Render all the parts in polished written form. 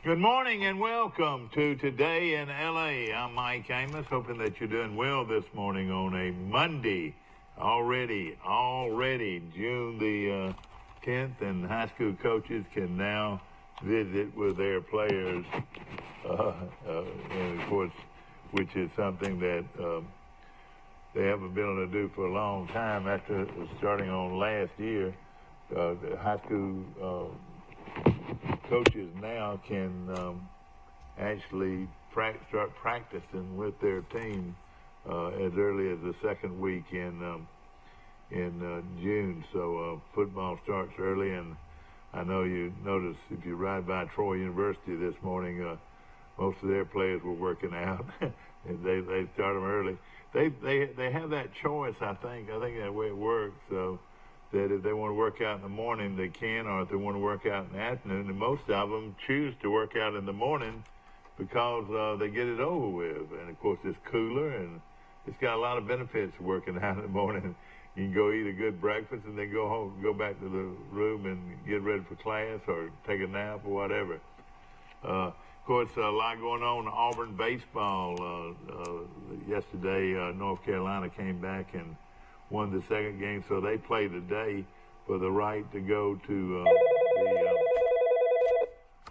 Good morning and welcome to Today in LA. I'm Mike Amos, hoping that you're doing well this morning on a Monday. Already June the 10th, and high school coaches can now visit with their players, and of course, which is something that they haven't been able to do for a long time after starting on last year. The high school coaches now can actually start practicing with their team as early as the second week in June. So football starts early, and I know you notice if you ride by Troy University this morning, most of their players were working out. And they start them early. They have that choice, I think. I think that's the way it works. So that if they want to work out in the morning, they can, or if they want to work out in the afternoon. And most of them choose to work out in the morning because they get it over with. And, of course, it's cooler, and it's got a lot of benefits of working out in the morning. You can go eat a good breakfast and then go home, go back to the room and get ready for class or take a nap or whatever. Of course, a lot going on in Auburn baseball. Yesterday, North Carolina came back and won the second game, so they play today for the right to go to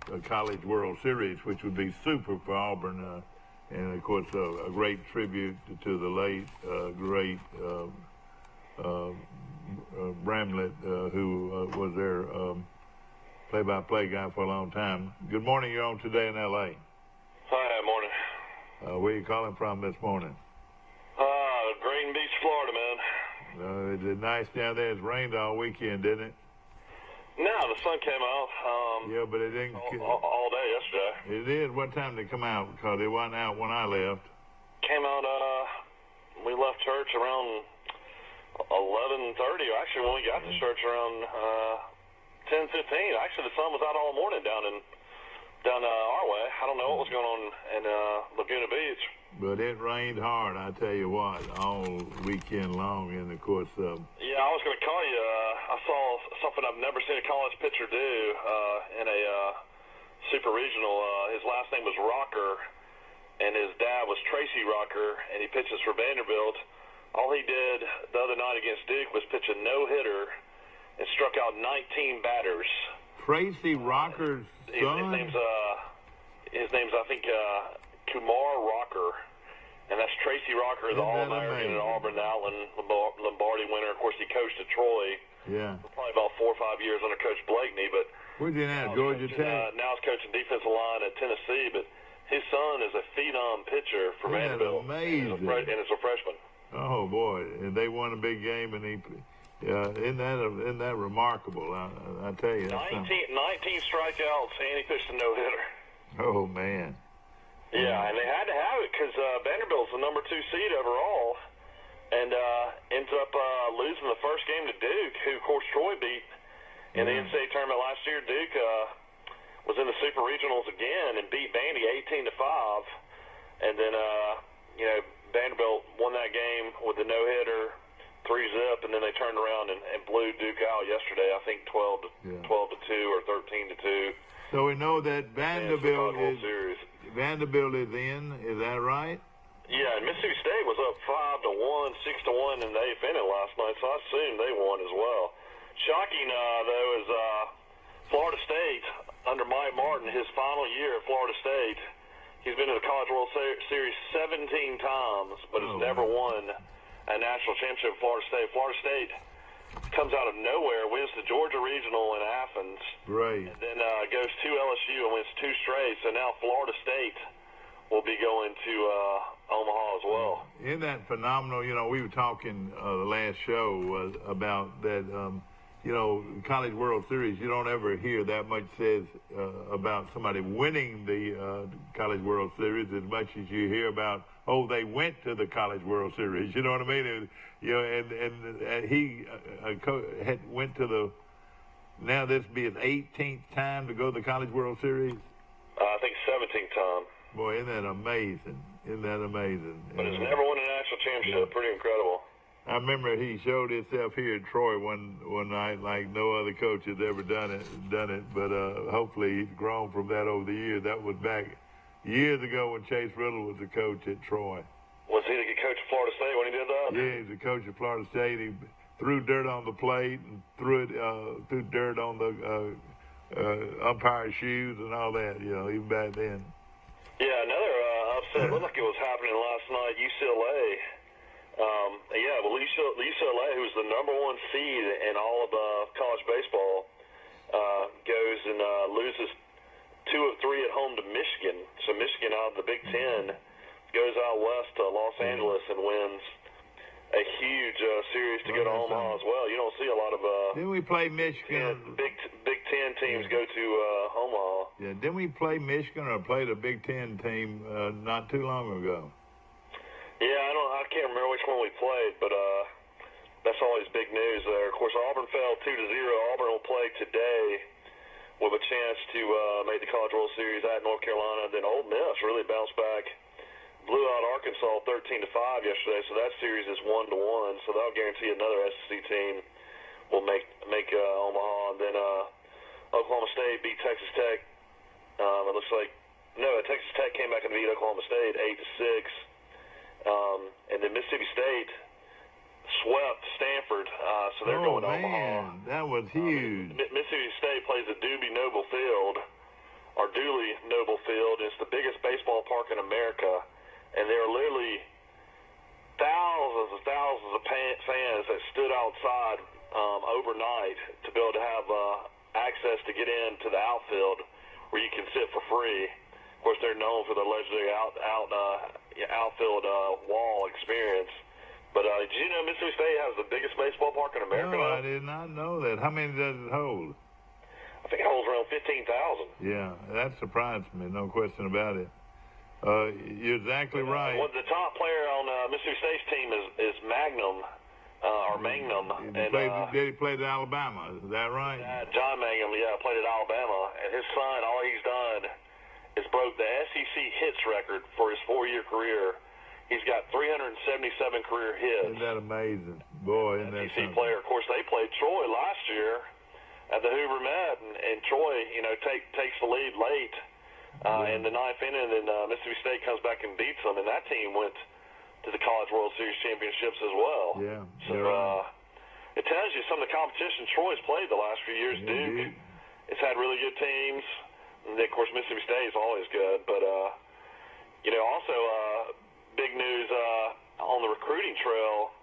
the College World Series, which would be super for Auburn. And, of course, a great tribute to the late, great Bramlett, who was their play-by-play guy for a long time. Good morning. You're on Today in L.A. Hi, morning. Where are you calling from this morning? Green Beach, Florida, man. Is it nice down there? It's rained all weekend, didn't it? No, the sun came out. Yeah, but it didn't. All day yesterday. It did. What time did it come out? Because it wasn't out when I left. Came out, we left church around 11:30. Actually, when we got to church around 10:15. Actually, the sun was out all morning down our way. I don't know what was going on in Laguna Beach. But it rained hard, I tell you what, all weekend long. And, of course... yeah, I was going to call you. I saw something I've never seen a college pitcher do in a super regional. His last name was Rocker, and his dad was Tracy Rocker, and he pitches for Vanderbilt. All he did the other night against Duke was pitch a no-hitter and struck out 19 batters. Tracy Rocker's son? His name's I think, Kumar Rocker. And that's Tracy Rocker, the All-American at Auburn, the Outland Lombardi winner. Of course, he coached at Troy for probably about 4 or 5 years under Coach Blakeney. But where'd you at, Georgia Tech? Now he's coaching defensive line at Tennessee. But his son is a phenom pitcher for Vanderbilt. Amazing. And it's a freshman. Oh, boy. And they won a big game, and isn't that remarkable? I tell you. 19 strikeouts, and he pitched a no-hitter. Oh, man. Yeah, and they had to have it because Vanderbilt's the number 2 seed overall, and ends up losing the first game to Duke, who, of course, Troy beat in the NCAA tournament last year. Duke was in the Super Regionals again and beat Vandy 18-5, and then Vanderbilt won that game with the no-hitter, 3-zip, and then they turned around and blew Duke out yesterday. I think 12-2 or 13-2. So we know that Vanderbilt is in. Is that right? Yeah, and Mississippi State was up 5-1, 6-1 in the eighth inning last night, so I assume they won as well. Shocking, though, is Florida State under Mike Martin, his final year at Florida State. He's been to the College World Series 17 times, but has never won a national championship at Florida State. Florida State comes out of nowhere, wins the Georgia Regional in Athens, right, and then goes to LSU and wins 2 straight. So now Florida State will be going to Omaha as well. Isn't that phenomenal? You know, we were talking the last show about that, College World Series. You don't ever hear that much said about somebody winning the College World Series as much as you hear about, they went to the College World Series. You know what I mean? And he went to the, now this be his 18th time to go to the College World Series? I think 17th time. Boy, isn't that amazing? Isn't that amazing? But he's never won a national championship. Pretty incredible. I remember he showed himself here at Troy one night like no other coach has ever done it. But hopefully he's grown from that over the years. That was back years ago when Chase Riddle was the coach at Troy. Was he the coach of Florida State when he did that? Yeah, he's the coach of Florida State. He threw dirt on the plate and threw dirt on the umpire's shoes and all that. You know, even back then. Yeah, another upset looked like it was happening last night. UCLA. UCLA, who's the number 1 seed in all of college baseball, goes and loses 2 of 3 at home to Michigan. So Michigan out of the Big Ten goes out west to Los Angeles and wins a huge series to go to Omaha as well. You don't see a lot of didn't we play Michigan? Big Ten teams go to Omaha. Yeah, didn't we play Michigan or play the Big Ten team not too long ago? Yeah, I can't remember which one we played, but that's always big news there. Of course, Auburn fell 2-0. Auburn will play today with a chance to make the College World Series at North Carolina. Then Ole Miss really bounced back, blew out Arkansas 13-5 yesterday. So that series is 1-1. So that'll guarantee another SEC team will make Omaha. And then Oklahoma State beat Texas Tech. It looks like Texas Tech came back and beat Oklahoma State 8-6. And then Mississippi State swept Stanford, so they're going to Omaha. That was huge. Mississippi State plays at Dooley Noble Field. It's the biggest baseball park in America, and there are literally thousands of fans that stood outside overnight to be able to have access to get into the outfield where you can sit for free. Of course, they're known for their legendary outfield wall experience. But did you know Mississippi State has the biggest baseball park in America? No, I did not know that. How many does it hold? I think it holds around 15,000. Yeah, that surprised me, no question about it. You're exactly right. Well, the top player on Mississippi State's team is Magnum. Did he play at Alabama? Is that right? John Mangum, played at Alabama. And his son, all he's done is broke the SEC hits record for his 4-year career. He's got 377 career hits. Isn't that amazing? Boy, isn't that SEC player. Of course, they played Troy last year at the Hoover Met, and Troy, takes the lead late in the 9th inning, and then Mississippi State comes back and beats them, and that team went to the College World Series championships as well. Yeah. So it tells you some of the competition Troy's played the last few years. Yeah, Duke, it's had really good teams. And then, of course, Mississippi State is always good. But, also big news on the recruiting trail,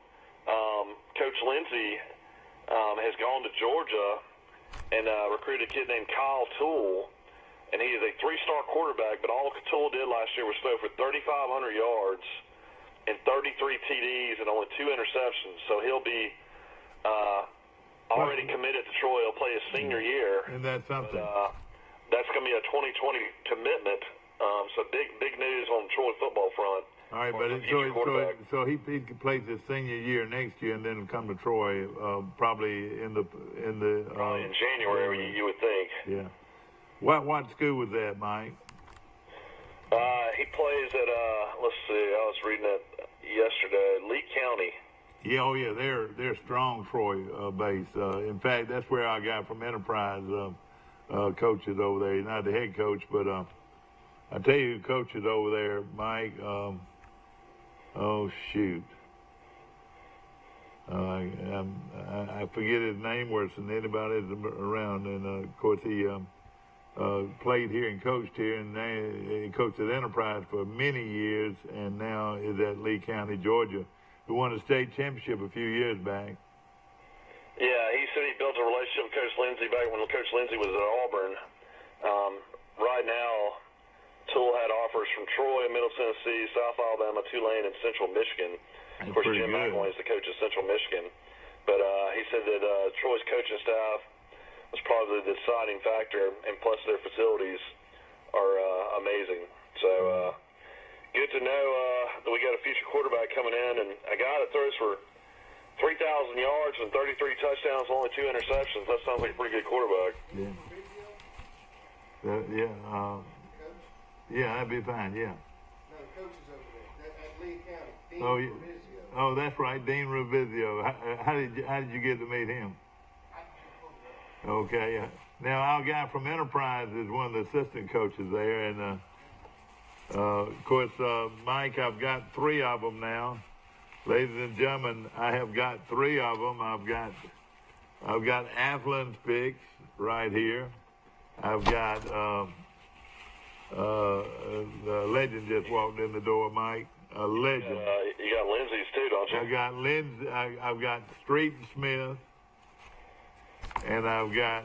Coach Lindsey has gone to Georgia and recruited a kid named Kyle Toole. And he is a 3-star quarterback, but all Toole did last year was throw for 3,500 yards and 33 TDs and only 2 interceptions. So he'll be already committed to Troy. He'll play his senior year. And that's something. But, that's going to be a 2020 commitment. So big news on the Troy football front. All right, but so he plays his senior year next year, and then come to Troy probably in January. You would think. Yeah. What school was that, Mike? He plays at let's see. I was reading it yesterday. Lee County. Yeah, oh yeah, they're strong Troy base. In fact, that's where I got from Enterprise coaches over there. Not the head coach, but I tell you who coaches over there, Mike. Oh shoot. I forget his name worse than anybody around, and of course he played here and coached here, and he coached at Enterprise for many years, and now is at Lee County, Georgia, who won a state championship a few years back. Yeah, he said he built a relationship with Coach Lindsey back when Coach Lindsey was at Auburn. Right now, Toole had offers from Troy, Middle Tennessee, South Alabama, Tulane, and Central Michigan. Of course, Jim McElwain is the coach of Central Michigan. But he said that Troy's coaching staff was probably the deciding factor, and plus their facilities are amazing. So good to know that we got a future quarterback coming in, and a guy that throws for 3,000 yards and 33 touchdowns, only 2 interceptions. That sounds like a pretty good quarterback. Yeah. Yeah, that'd be fine, yeah. No, the coach is over there. At Lee County. Oh, yeah. Oh, that's right, Dean Ravizio. How did you get to meet him? Okay. Now our guy from Enterprise is one of the assistant coaches there, and of course, Mike, I've got 3 of them now. Ladies and gentlemen, I have got 3 of them. I've got Athlin's picks right here. I've got the legend just walked in the door, Mike. A legend. You got Lindsay's too, don't you? I got Lindsay. I've got Street and Smith, and I've got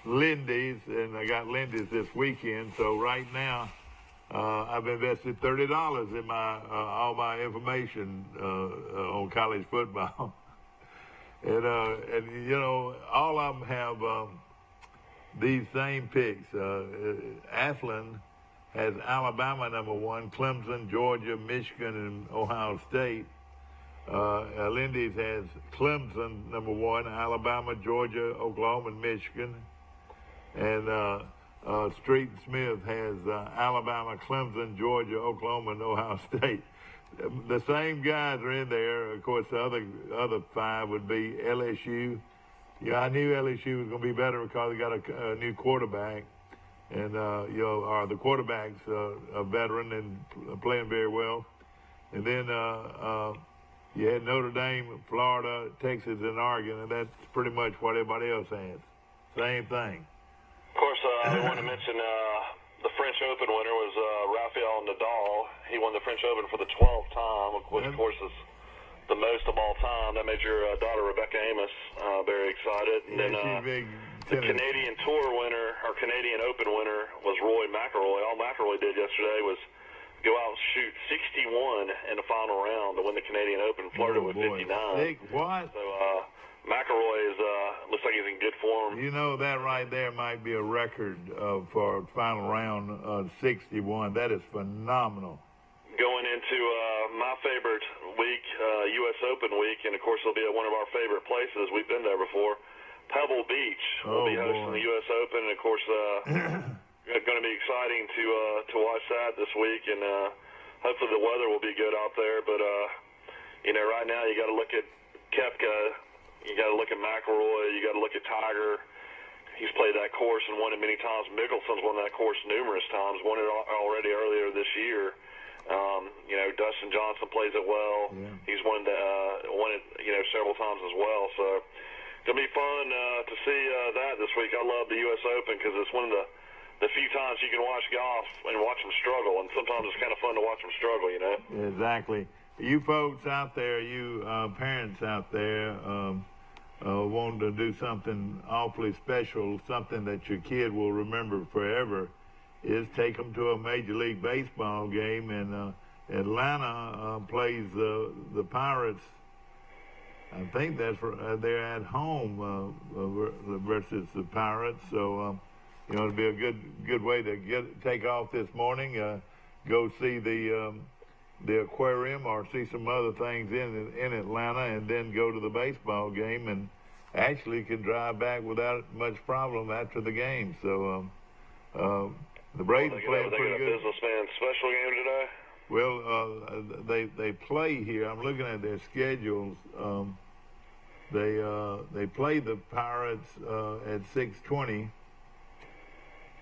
Lindy's, and I got Lindy's this weekend. So right now, I've invested $30 in my all my information on college football, and you know all of them have these same picks. Athlon has Alabama #1, Clemson, Georgia, Michigan, and Ohio State. Lindy's has Clemson #1, Alabama, Georgia, Oklahoma, and Michigan. And Street and Smith has Alabama, Clemson, Georgia, Oklahoma, and Ohio State. The same guys are in there. Of course, the other 5 would be LSU. Yeah, I knew LSU was going to be better because they got a new quarterback. And, the quarterback's a veteran and playing very well. And then you had Notre Dame, Florida, Texas, and Oregon, and that's pretty much what everybody else has. Same thing. Of course, I want to mention the French Open winner was Rafael Nadal. He won the French Open for the 12th time, which, of course, is the most of all time. That made your daughter, Rebecca Amos, very excited. And then the Canadian Tour winner, or Canadian Open winner, was Roy McIlroy. All McIlroy did yesterday was go out and shoot 61 in the final round to win the Canadian Open, flirted with 59. What? So McIlroy is looks like he's in good form. You know, that right there might be a record for final round 61. That is phenomenal. Going into my favorite week, U.S. Open week, and of course it'll be at one of our favorite places. We've been there before. Pebble Beach will be hosting the U.S. Open, and of course it's going to be exciting to watch that this week, and hopefully the weather will be good out there. But right now you got to look at Koepka, you got to look at McIlroy, you got to look at Tiger. He's played that course and won it many times. Mickelson's won that course numerous times, won it already earlier this year. Dustin Johnson plays it well. Yeah. He's won it several times as well. So it's going to be fun to see that this week. I love the U.S. Open because it's one of the few times you can watch golf and watch them struggle, and sometimes it's kind of fun to watch them struggle, Exactly. You folks out there, you parents out there, wanting to do something awfully special, something that your kid will remember forever, is take them to a Major League Baseball game. And Atlanta plays the Pirates. I think they're at home versus the Pirates. So it'll be a good way to take off this morning. Go see the aquarium or see some other things in Atlanta, and then go to the baseball game, and actually can drive back without much problem after the game. So the Braves playing pretty good. Businessman special game today? Well, they play here. I'm looking at their schedules. They play the Pirates at 6:20,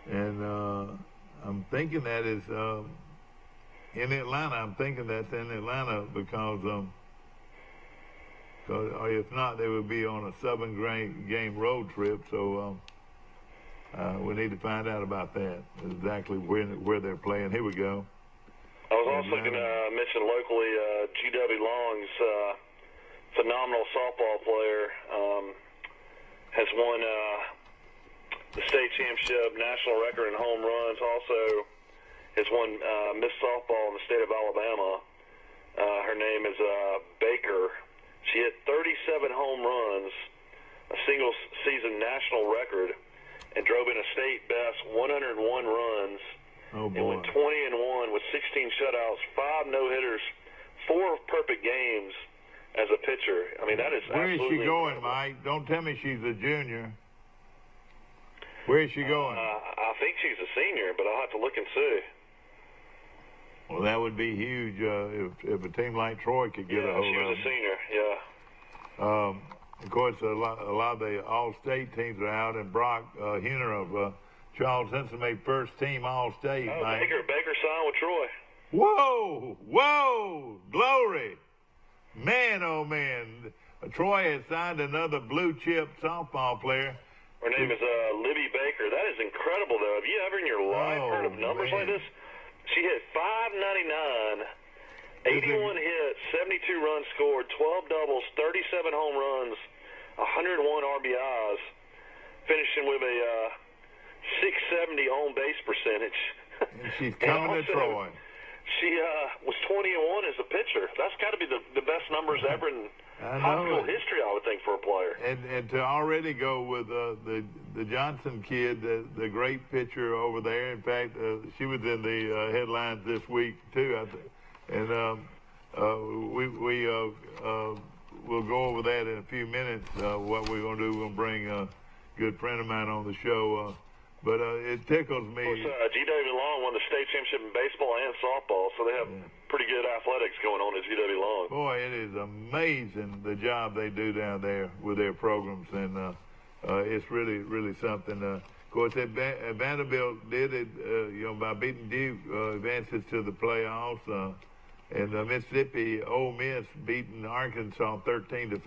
and I'm thinking that is in Atlanta. I'm thinking that's in Atlanta because or if not, they would be on a 7-game road trip. So we need to find out about that, exactly where they're playing. Here we go. I was also going to mention locally G.W. Long's phenomenal softball player, has won the state championship, national record in home runs, also has won Miss Softball in the state of Alabama. Her name is Baker. She hit 37 home runs, a single season national record, and drove in a state best 101 runs. Oh, boy. And went 20-1 with 16 shutouts, 5 no-hitters, 4 perfect games as a pitcher. I mean, that is Where is absolutely she going, incredible. Mike? Don't tell me she's a junior. Where is she going? I think she's a senior, but I'll have to look and see. Well, that would be huge if a team like Troy could get a hold of she was a senior, yeah. Of course, a lot of the All-State teams are out, and Brock Hunter of Charles Henson made first team All-State. Oh, Baker signed with Troy. Whoa, glory. Man, oh man, Troy has signed another blue-chip softball player. Her name is Libby Baker. That is incredible, though. Have you ever in your life heard of numbers like this? She hit .599, 81 hits, 72 runs scored, 12 doubles, 37 home runs, 101 RBIs, finishing with a .670 on base percentage. And she's coming to Troy. She was 20-1 as a pitcher. That's got to be the best numbers ever in high school history, I would think, for a player. And to already go with the Johnson kid, the great pitcher over there. In fact, she was in the headlines this week too. And we'll go over that in a few minutes. What we're going to do, we're going to bring a good friend of mine on the show. But it tickles me. Of course, GW Long won the state championship in baseball and softball, so they have pretty good athletics going on at GW Long. Boy, it is amazing the job they do down there with their programs, and it's really something. Of course, Vanderbilt did it, by beating Duke, advances to the playoffs. And Mississippi Ole Miss beating Arkansas 13-5.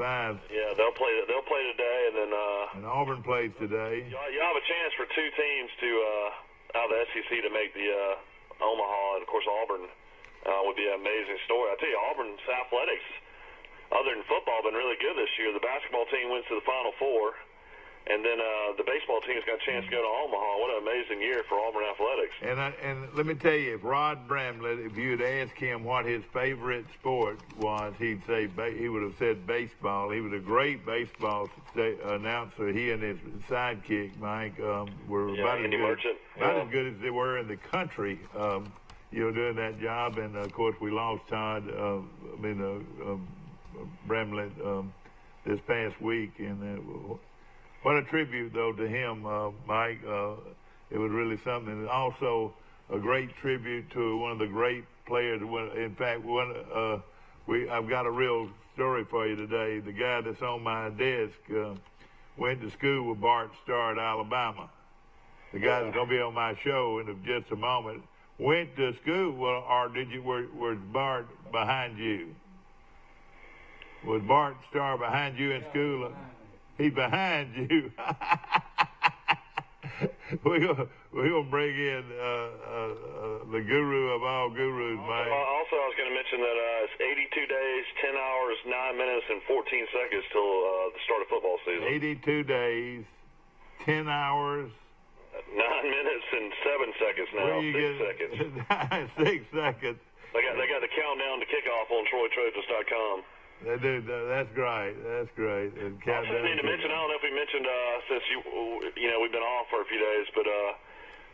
Yeah, they'll play today, and then and Auburn plays today. You have a chance for two teams to out of the SEC to make the Omaha, and of course Auburn would be an amazing story. I tell you, Auburn's athletics, other than football, been really good this year. The basketball team went to the Final Four. And then the baseball team's got a chance to go to Omaha. What an amazing year for Auburn athletics. And let me tell you, if Rod Bramlett, if you'd ask him what his favorite sport was, he would have said baseball. He was a great baseball announcer. He and his sidekick, Mike, were about as good as they were in the country, doing that job. And, of course, we lost Todd, Bramlett this past week. And what a tribute, though, to him, Mike. It was really something. And also a great tribute to one of the great players. In fact, I've got a real story for you today. The guy that's on my desk went to school with Bart Starr at Alabama. The guy that's going to be on my show in just a moment went to school. Well, or was Bart behind you? Was Bart Starr behind you in school? He's behind you. We're gonna bring in the guru of all gurus, Mike. Also, I was going to mention that it's 82 days, 10 hours, 9 minutes, and 14 seconds till the start of football season. 82 days, 10 hours, 9 minutes and 7 seconds now. 6 seconds. 6 seconds. They got the countdown to kickoff on TroyTrojans.com. They do. That's great. That's great. And I also need to mention, I don't know if we mentioned since we've been off for a few days, but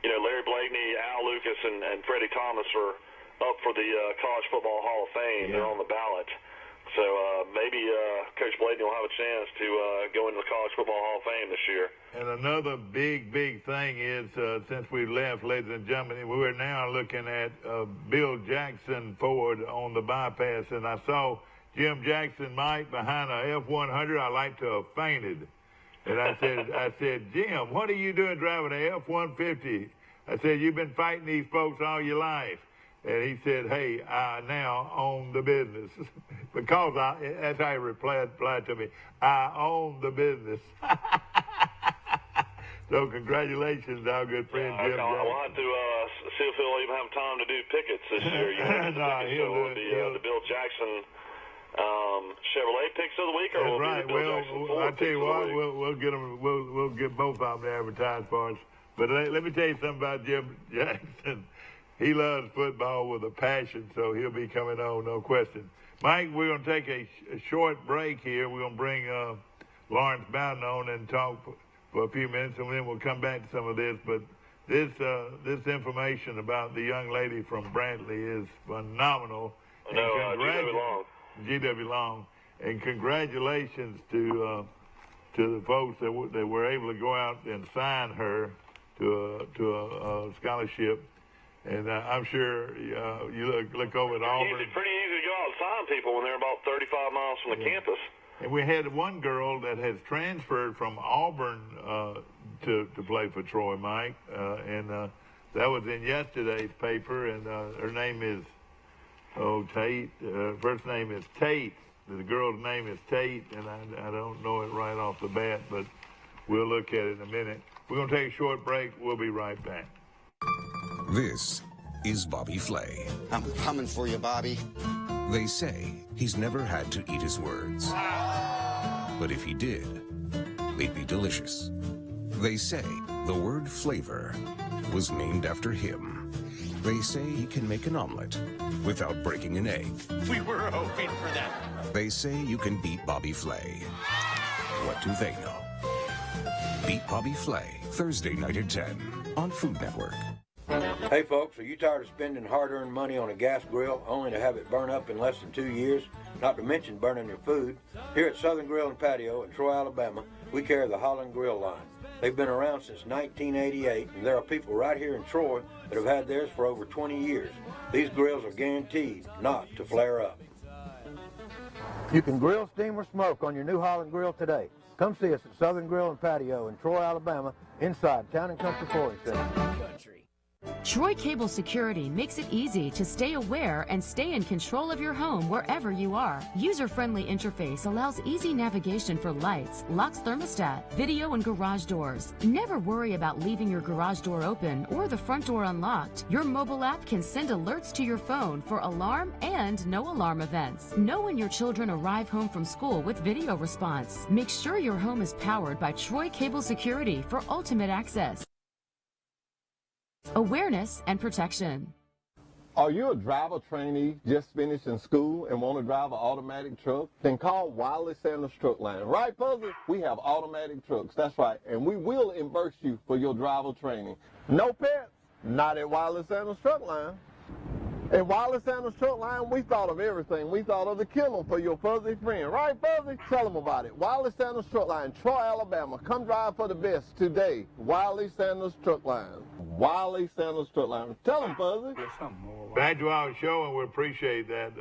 Larry Blakeney, Al Lucas, and Freddie Thomas are up for the College Football Hall of Fame. Yeah. They're on the ballot. So maybe Coach Blakeney will have a chance to go into the College Football Hall of Fame this year. And another big thing is, since we left, ladies and gentlemen, we are now looking at Bill Jackson Ford on the bypass, and I saw Jim Jackson, Mike, behind a F-100. I like to have fainted. And I said, Jim, what are you doing driving a F-150? I said, you've been fighting these folks all your life. And he said, hey, I now own the business. Because that's how he replied to me. I own the business. So congratulations, our good friend Jim Jackson. I'll have to see if he'll even have time to do pickets this year. The Bill Jackson Chevrolet picks of the week, or that's will right. Be the Bill Jackson Ford I'll tell you what, we'll get them. We'll get both of them to advertise for us. But let me tell you something about Jim Jackson. He loves football with a passion, so he'll be coming on, no question. Mike, we're going to take a short break here. We're going to bring Lawrence Bowden on and talk for a few minutes, and then we'll come back to some of this. But this information about the young lady from Brantley is phenomenal. GW Long, and congratulations to the folks that were able to go out and sign her to a scholarship. And I'm sure you look over at Auburn. It's pretty easy to go out and find people when they're about 35 miles from the campus. And we had one girl that has transferred from Auburn to play for Troy, Mike, and that was in yesterday's paper. And her name is Tate. First name is Tate. The girl's name is Tate, and I don't know it right off the bat, but we'll look at it in a minute. We're going to take a short break. We'll be right back. This is Bobby Flay. I'm coming for you, Bobby. They say he's never had to eat his words. But if he did, they'd be delicious. They say the word flavor was named after him. They say he can make an omelet without breaking an egg. We were hoping for that. They say you can beat Bobby Flay. What do they know? Beat Bobby Flay, Thursday night at 10 on Food Network. Hey folks, are you tired of spending hard-earned money on a gas grill only to have it burn up in less than 2 years? Not to mention burning your food. Here at Southern Grill and Patio in Troy, Alabama, we carry the Holland Grill line. They've been around since 1988, and there are people right here in Troy that have had theirs for over 20 years. These grills are guaranteed not to flare up. You can grill, steam, or smoke on your new Holland Grill today. Come see us at Southern Grill and Patio in Troy, Alabama, inside Town & Country Flooring Center. Troy Cable Security makes it easy to stay aware and stay in control of your home wherever you are. User-friendly interface allows easy navigation for lights, locks thermostat, video, and garage doors. Never worry about leaving your garage door open or the front door unlocked. Your mobile app can send alerts to your phone for alarm and no alarm events. Know when your children arrive home from school with video response. Make sure your home is powered by Troy Cable Security for ultimate access, awareness, and protection. Are you a driver trainee just finishing school and want to drive an automatic truck? Then call Wiley Sanders Truck Line. Right, Fuzzy? We have automatic trucks. That's right. And we will reimburse you for your driver training. No pets? Not at Wiley Sanders Truck Line. At Wiley Sanders Truck Line, we thought of everything. We thought of the kennel for your fuzzy friend. Right, Fuzzy? Tell them about it. Wiley Sanders Truck Line, Troy, Alabama. Come drive for the best today. Wiley Sanders Truck Line. Wiley Sanders Truck Line. Tell them, Fuzzy. Back to our show, and we appreciate that.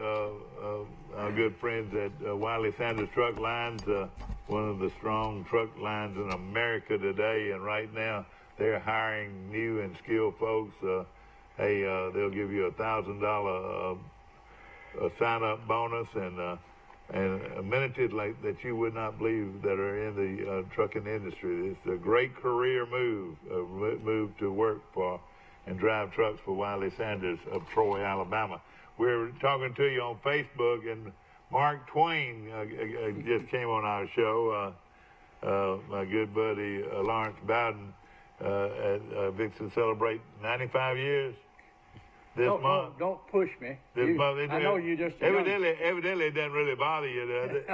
Our good friends at Wiley Sanders Truck Lines, one of the strong truck lines in America today, and right now they're hiring new and skilled folks. Hey, they'll give you $1,000 sign-up bonus and amenities like that you would not believe that are in the trucking industry. It's a great career move to work for and drive trucks for Wiley Sanders of Troy, Alabama. We're talking to you on Facebook, and Mark Twain just came on our show. My good buddy Lawrence Bowden at Vixen celebrate 95 years. This month. Don't push me. This month. I know you just evidently it doesn't really bother you, does it?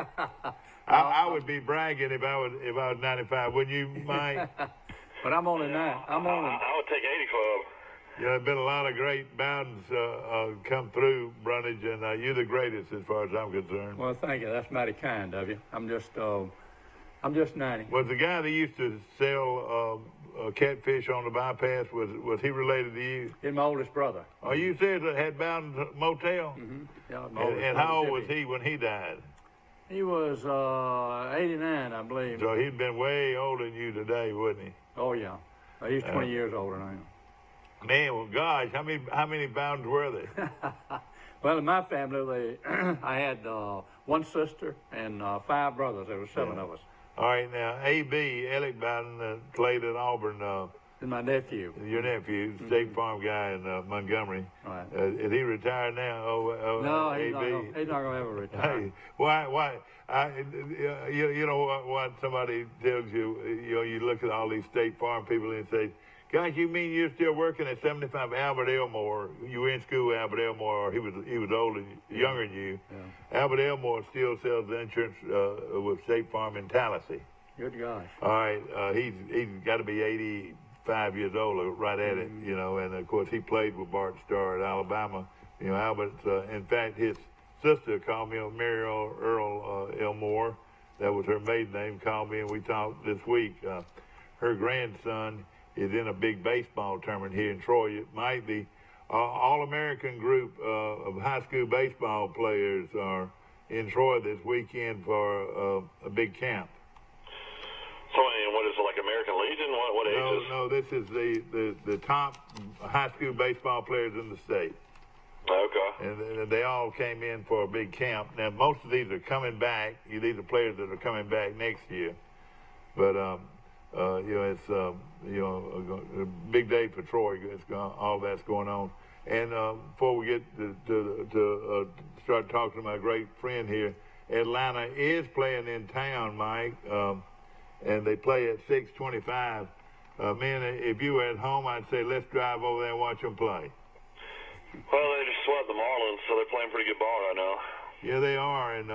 I would be bragging if I was 95. Wouldn't you, Mike? But I'm only 9. I would take 80 club. Yeah, there's been a lot of great Bowdens come through, Brunage, and you're the greatest as far as I'm concerned. Well, thank you. That's mighty kind of you. I'm just 90. Was the guy that used to sell catfish on the bypass, was he related to you? He's my oldest brother. Oh, you said that had Bowden's Motel? Mm-hmm. Yeah, and how old was he when he died? He was 89, I believe. So he'd been way older than you today, wouldn't he? Oh, yeah. He's 20 years older than I am. Man, well, gosh, how many Bowdens were there? Well, in my family, I had one sister and 5 brothers. There were 7 of us. All right, now, A.B., Alec Bowden, played at Auburn. And my nephew. Your nephew, State Farm guy in Montgomery. Right. Is he retired now? No, he's not going to ever retire. Hey, why? You know what somebody tells you, you look at all these State Farm people and say, gosh, you mean you're still working at 75 Albert Elmore? You were in school with Albert Elmore, or he was older, younger than you. Yeah. Albert Elmore still sells insurance with State Farm in Tallahassee. Good gosh. All right, he's got to be 85 years old, right at it, and of course he played with Bart Starr at Alabama. Albert, in fact, his sister called me, Mary Earl Elmore, that was her maiden name, called me, and we talked this week. Her grandson is in a big baseball tournament here in Troy. It might be All-American group of high school baseball players are in Troy this weekend for a big camp. So, and what is it, like American Legion? What ages? No, this is the top high school baseball players in the state. Okay. And they all came in for a big camp. Now, most of these are coming back. These are players that are coming back next year. But, it's, a big day for Troy. All that's going on. And before we get to start talking to my great friend here, Atlanta is playing in town, Mike, and they play at 6:25. Man, if you were at home, I'd say let's drive over there and watch them play. Well, they just swept the Marlins, so they're playing pretty good ball right now. Yeah, they are. And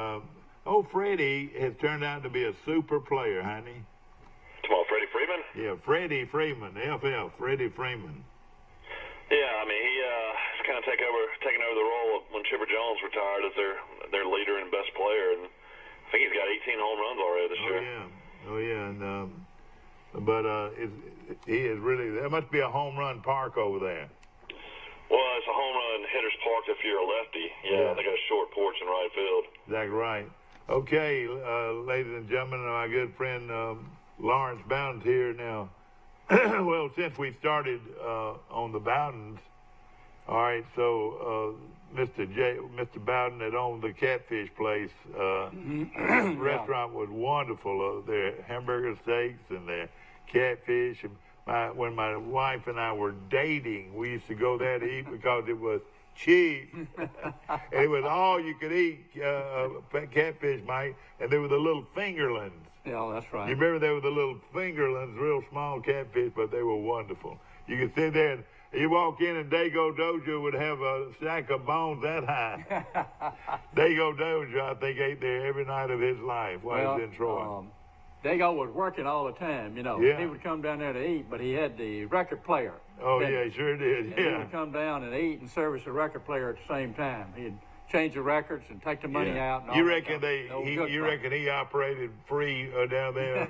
Freddie has turned out to be a super player, honey. Come on, Freddie Freeman? Yeah, Freddie Freeman, FL, Freddie Freeman. Yeah, I mean, he's kind of taking over the role of when Chipper Jones retired as their leader and best player, and I think he's got 18 home runs already this year. Oh yeah, and he is really. There must be a home run park over there. Well, it's a home run hitter's park if you're a lefty. Yeah, they got a short porch in right field. Exactly right. Okay, ladies and gentlemen, my good friend Lawrence Bowden's here now. Well, since we started on the Bowdens, all right, so Mr. Bowden that owned the Catfish Place restaurant was wonderful. Their hamburger steaks and their catfish. And when my wife and I were dating, we used to go there to eat because it was cheap. And it was all you could eat, catfish, Mike. And there were the little fingerlings. Yeah, that's right. You remember there were the little fingerlings, real small catfish, but they were wonderful. You could sit there and you walk in and Dago Dojo would have a stack of bones that high. Dago Dojo, I think, ate there every night of his life while he was in Troy. Dago was working all the time, you know. Yeah. He would come down there to eat, but he had the record player. Oh, yeah, he sure did, and he would come down and eat and service the record player at the same time. He'd change the records and take the money out. And You all reckon that reckon he operated free down there?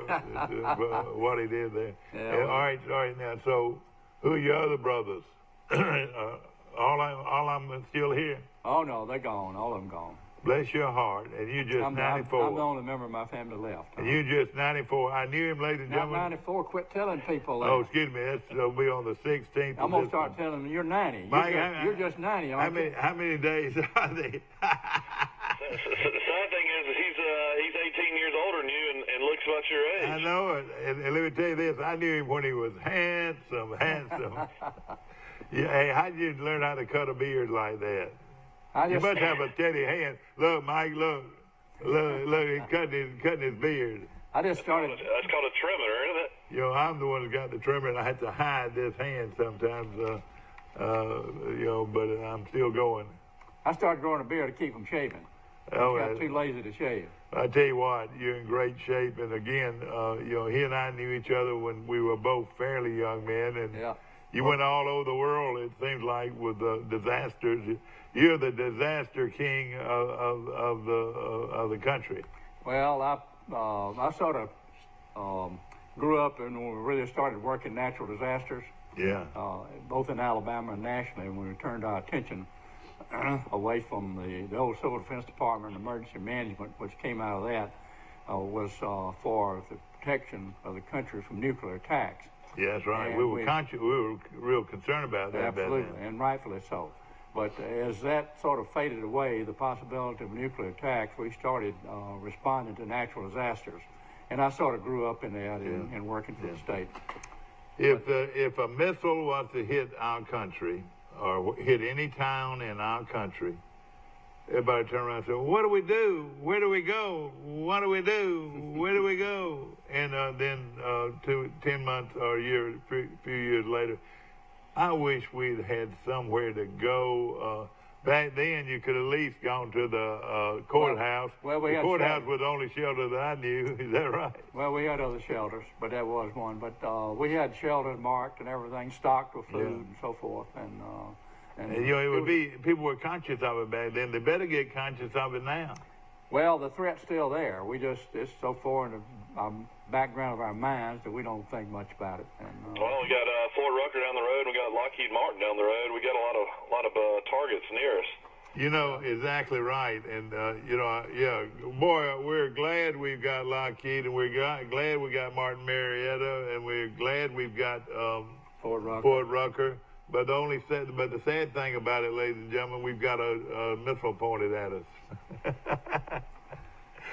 What he did there? Yeah, all right. Now, so who are your other brothers? all of them still here? Oh no, they're gone. All of them gone. Bless your heart. And you just 94. I'm the only member of my family left. And you just 94. I knew him, ladies and Not gentlemen. 94. Quit telling people that. Oh, excuse me. That'll be on the 16th. I'm gonna start telling them you're 90. Mike, you're just 90, aren't you? How many days are they? The sad thing is he's 18 years older than you and looks about your age. I know it. And let me tell you this. I knew him when he was handsome. Yeah, hey, how did you learn how to cut a beard like that? You must have a steady hand. Look, Mike, look, he's cutting his beard. I just started. That's called a trimmer, isn't it? You know, I'm the one that got the trimmer, and I had to hide this hand sometimes, but I'm still going. I started growing a beard to keep him shaving. Oh, I got too lazy to shave. I tell you what, you're in great shape. And again, he and I knew each other when we were both fairly young men, and you went all over the world. It seems like with disasters. You're the disaster king of the country. Well, I sort of grew up and we really started working natural disasters. Yeah. Both in Alabama and nationally, when we turned our attention away from the old Civil Defense Department and emergency management, which came out of that, was for the protection of the country from nuclear attacks. Yeah, that's right. And we were real concerned about that. Absolutely, and rightfully so. But as that sort of faded away, the possibility of nuclear attacks, we started responding to natural disasters. And I sort of grew up in that and working for the state. If a missile was to hit our country or hit any town in our country, everybody turn around and say, well, what do we do? Where do we go? What do we do? Where do we go? And then 10 months or a year, a few years later, I wish we'd had somewhere to go. Back then, you could at least gone to the courthouse. Well, the courthouse was the only shelter that I knew. Is that right? Well, we had other shelters, but that was one. But we had shelters marked and everything, stocked with food and so forth. And it would be, people were conscious of it back then. They better get conscious of it now. Well, the threat's still there. It's so far in the background of our minds that we don't think much about it. And, well, we got Ford Rucker down the road. We got Lockheed Martin down the road. We got a lot of targets near us. You know, exactly right. And, you know, yeah, boy, we're glad we've got Lockheed, and we're glad we got Martin Marietta, and we're glad we've got Ford Rucker. But the sad thing about it, ladies and gentlemen, we've got a missile pointed at us.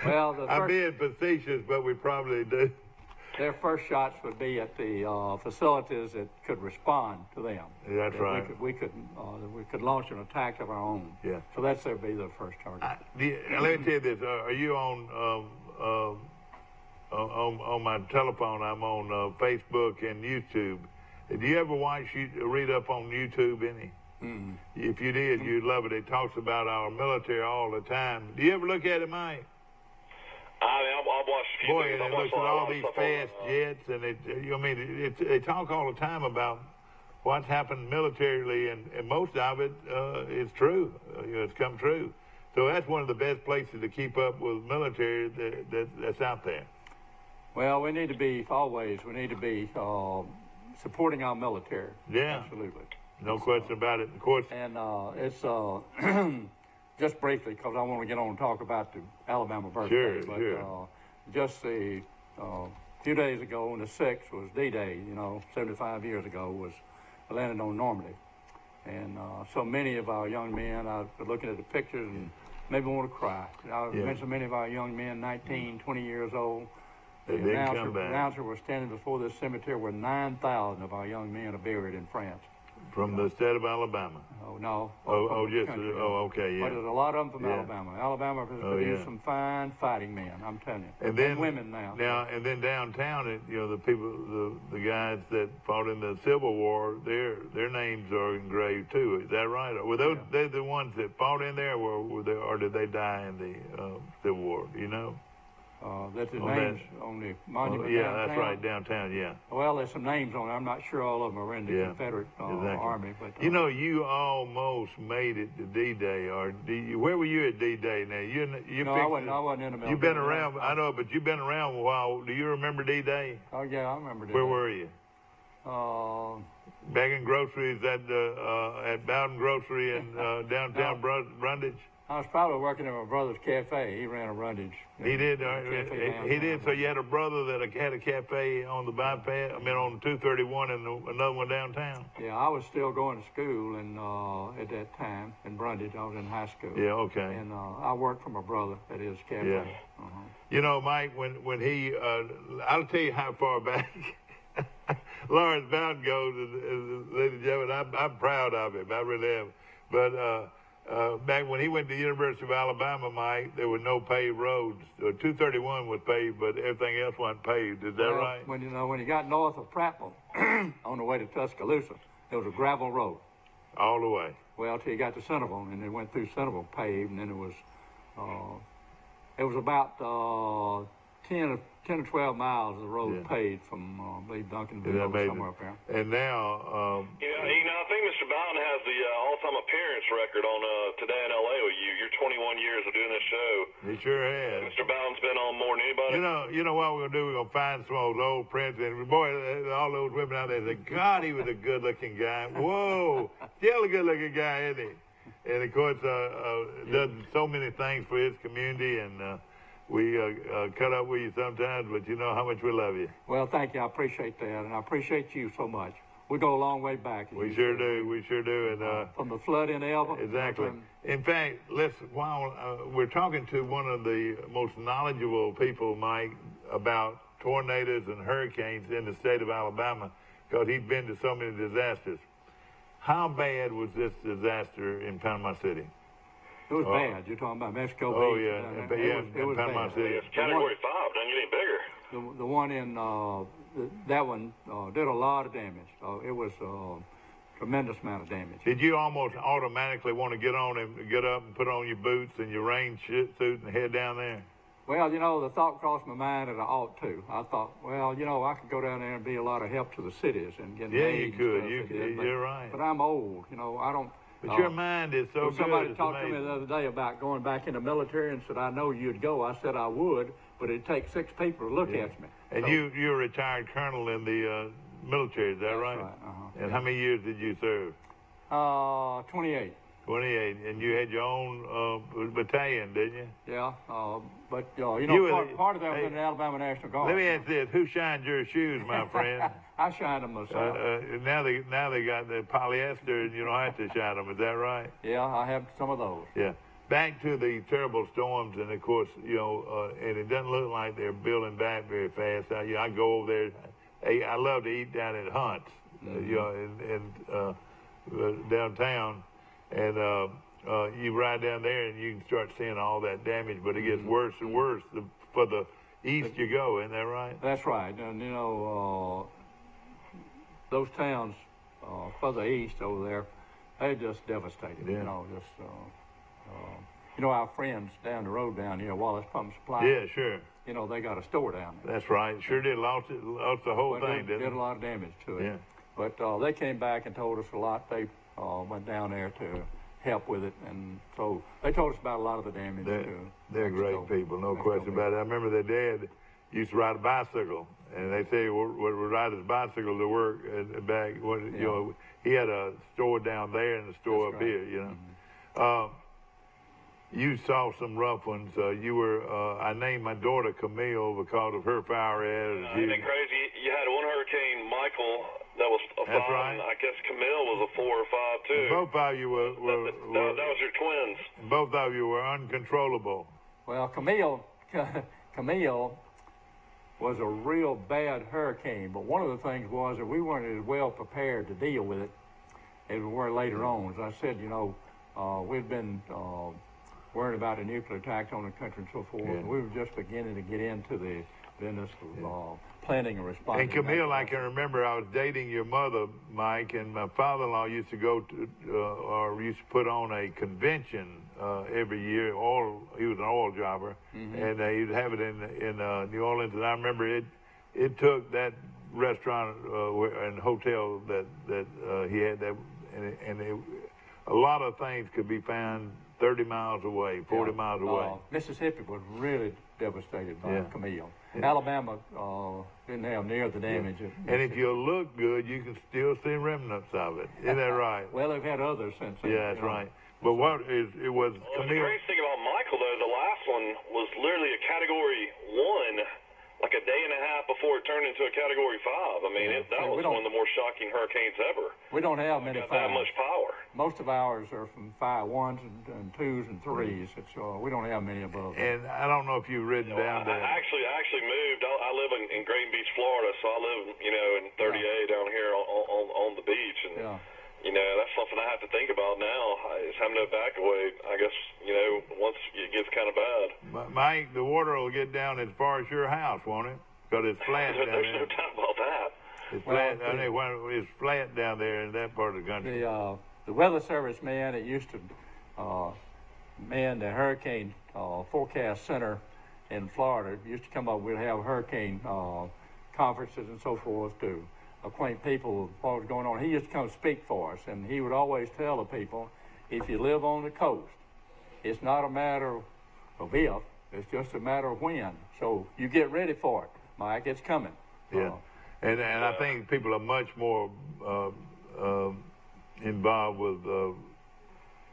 Well, I'm being facetious, but we probably do. Their first shots would be at the facilities that could respond to them. That's right. We could launch an attack of our own. Yeah. So that's their be the first target. Let me tell you this: are you on my telephone? I'm on Facebook and YouTube. Do you ever read up on YouTube any? Mm-hmm. If you did, you'd love it. It talks about our military all the time. Do you ever look at it, Mike? I mean, I've watched a few Boy, things. and it looks at all these fast jets, and they talk all the time about what's happened militarily, and most of it is true. It's come true. So that's one of the best places to keep up with military that's out there. Well, we need to be supporting our military. Yeah, absolutely. No question about it. Of course. And it's just briefly, because I want to get on and talk about the Alabama birthday. Sure. Just a few days ago, on the 6th, was D-Day. 75 years ago was landed on Normandy. And so many of our young men, I was looking at the pictures and maybe want to cry. I mentioned many of our young men, 19, 20 years old. The announcer was standing before this cemetery where 9,000 of our young men are buried in France. From the state of Alabama? Oh, no. Okay, yeah. But there's a lot of them from Alabama. Alabama has produced some fine fighting men, I'm telling you. And then women now. And then downtown, the people, the guys that fought in the Civil War, their names are engraved too. Is that right? Were they the ones that fought in there, or did they die in the Civil War? Do you know? That's the names on the monument yeah, downtown. that's right, downtown, yeah. Well, there's some names on it. I'm not sure all of them are in the Confederate Army. But you almost made it to D-Day, where were you at D-Day now? I wasn't in the middle. You've been around, I know, but you've been around a while. Do you remember D-Day? Oh, yeah, I remember D-Day. Where were you? Back in groceries at Bowden Grocery in downtown Brundage? I was probably working at my brother's cafe. He ran a Brundage. He did. He did. So you had a brother that had a cafe on the bypass. I mean, on 231, and another one downtown. Yeah, I was still going to school, and at that time in Brundage, I was in high school. Yeah, okay. And I worked for my brother at his cafe. Yeah. Mike, when he, I'll tell you how far back Lawrence Bowden goes, ladies and gentlemen. I'm proud of him. I really am. But back when he went to the University of Alabama, Mike, there were no paved roads. 231 was paved, but everything else wasn't paved. Is that right? When you got north of Prattville, on the way to Tuscaloosa, there was a gravel road. All the way. Well, till you got to Centerville, and it went through Centerville paved, and then it was about 10 or 12 miles of the road paved from, I believe, Duncanville or somewhere up there. And now... I think Mr. Bowden has the all-time appearance record on Today in L.A. with you. You're 21 years of doing this show. He sure has. Mr. Bowden's been on more than anybody. You know what we're going to do? We're going to find some of those old prints, and boy, all those women out there say, God, he was a good-looking guy. Whoa, still a good-looking guy, isn't he? And, of course, does so many things for his community, and... we cut up with you sometimes, but you know how much we love you. Well, thank you. I appreciate that, and I appreciate you so much. We go a long way back. We sure do. We sure do. And from the flood in Elba. Exactly. In fact, while we're talking to one of the most knowledgeable people, Mike, about tornadoes and hurricanes in the state of Alabama, because he's been to so many disasters. How bad was this disaster in Panama City? It was bad. You're talking about Mexico Beach. Oh, yeah. It was Panama bad. City. It's Category 5. Doesn't get any bigger. The one in, that one did a lot of damage. It was a tremendous amount of damage. Did you almost automatically want to get up and put on your boots and your rain suit and head down there? Well, the thought crossed my mind that I ought to. I thought, well, I could go down there and be a lot of help to the cities and get aid. You could. You're right. But I'm old. I don't. But your mind is so Well, good. somebody it's talked to me amazing. the other day about going back in the military and said, I know you'd go. I said I would, but it'd take 6 people to look at me. And So- you're a retired colonel in the military, is that That's right? right, And how many years did you serve? 28. 28. And you had your own battalion, didn't you? Yeah, but You were part of that was hey, in the Alabama National Guard. Let me ask this: who shined your shoes, my friend? I shined them myself. Now they got the polyester, and you don't have to shine them. Is that right? Yeah, I have some of those. Yeah. Back to the terrible storms, and of course, and it doesn't look like they're building back very fast. I go over there. I love to eat down at Hunt's, in downtown, and you ride down there and you can start seeing all that damage, but it gets worse and worse the further east you go. Isn't that right? That's right. And, those towns further east over there, they're just devastated. Yeah. Our friends down the road down here, Wallace Pump Supply. Yeah, sure. They got a store down there. That's right. Sure did. Lost the whole thing, Did didn't a lot of damage to it. Yeah. But they came back and told us a lot. They went down there to help with it, and so they told us about a lot of the damage too. They're great people, no question about it. I remember their dad used to ride a bicycle, and they say would ride his bicycle to work and back. He had a store down there and a store up here. You saw some rough ones. I named my daughter Camille because of her fire attitude. Isn't it crazy? You had one Hurricane Michael that was a 5, right. and I guess Camille was a 4 or 5 too. Both of you were that was your twins. both of you were uncontrollable. Well, Camille was a real bad hurricane, but one of the things was that we weren't as well prepared to deal with it as we were later on. As I said, we'd been worried about a nuclear attack on the country and so forth. Yeah. And we were just beginning to get into the business of planning and responding. And Camille, I can remember I was dating your mother, Mike, and my father-in-law used to go to, or used to put on a convention every year. He was an oil jobber, and he'd have it in New Orleans. And I remember it took that restaurant and hotel that he had that, and a lot of things could be found 30 miles away, 40 miles away. Mississippi was really devastated by Camille. Alabama didn't have near the damage. And if you look good, you can still see remnants of it. Isn't that right? Well, they've had others since then. Yeah, that's right. But it was The Camille. crazy thing about Michael, though, the last one was literally a Category 1, like a day and a half before it turned into a Category 5. I mean, that was one of the more shocking hurricanes ever. We don't have many Got that fives. much power. Most of ours are from 1s and 2s and 3s. We don't have many above that. And I don't know if you've ridden down there. I actually moved. I live in Green Beach, Florida, so I live, in 30A down here on the beach, and that's something I have to think about now. Is having to evacuate. I guess once it gets kind of bad. Mike, the water will get down as far as your house, won't it? Because it's flat down There's there. no doubt about that. It's flat. It's flat down there in that part of the country. The Weather Service man that used to man the Hurricane Forecast Center in Florida used to come up. We'd have hurricane conferences and so forth to acquaint people with what was going on. He used to come speak for us, and he would always tell the people, if you live on the coast, it's not a matter of if, it's just a matter of when. So you get ready for it, Mike. It's coming. Yeah. And I think people are much more involved with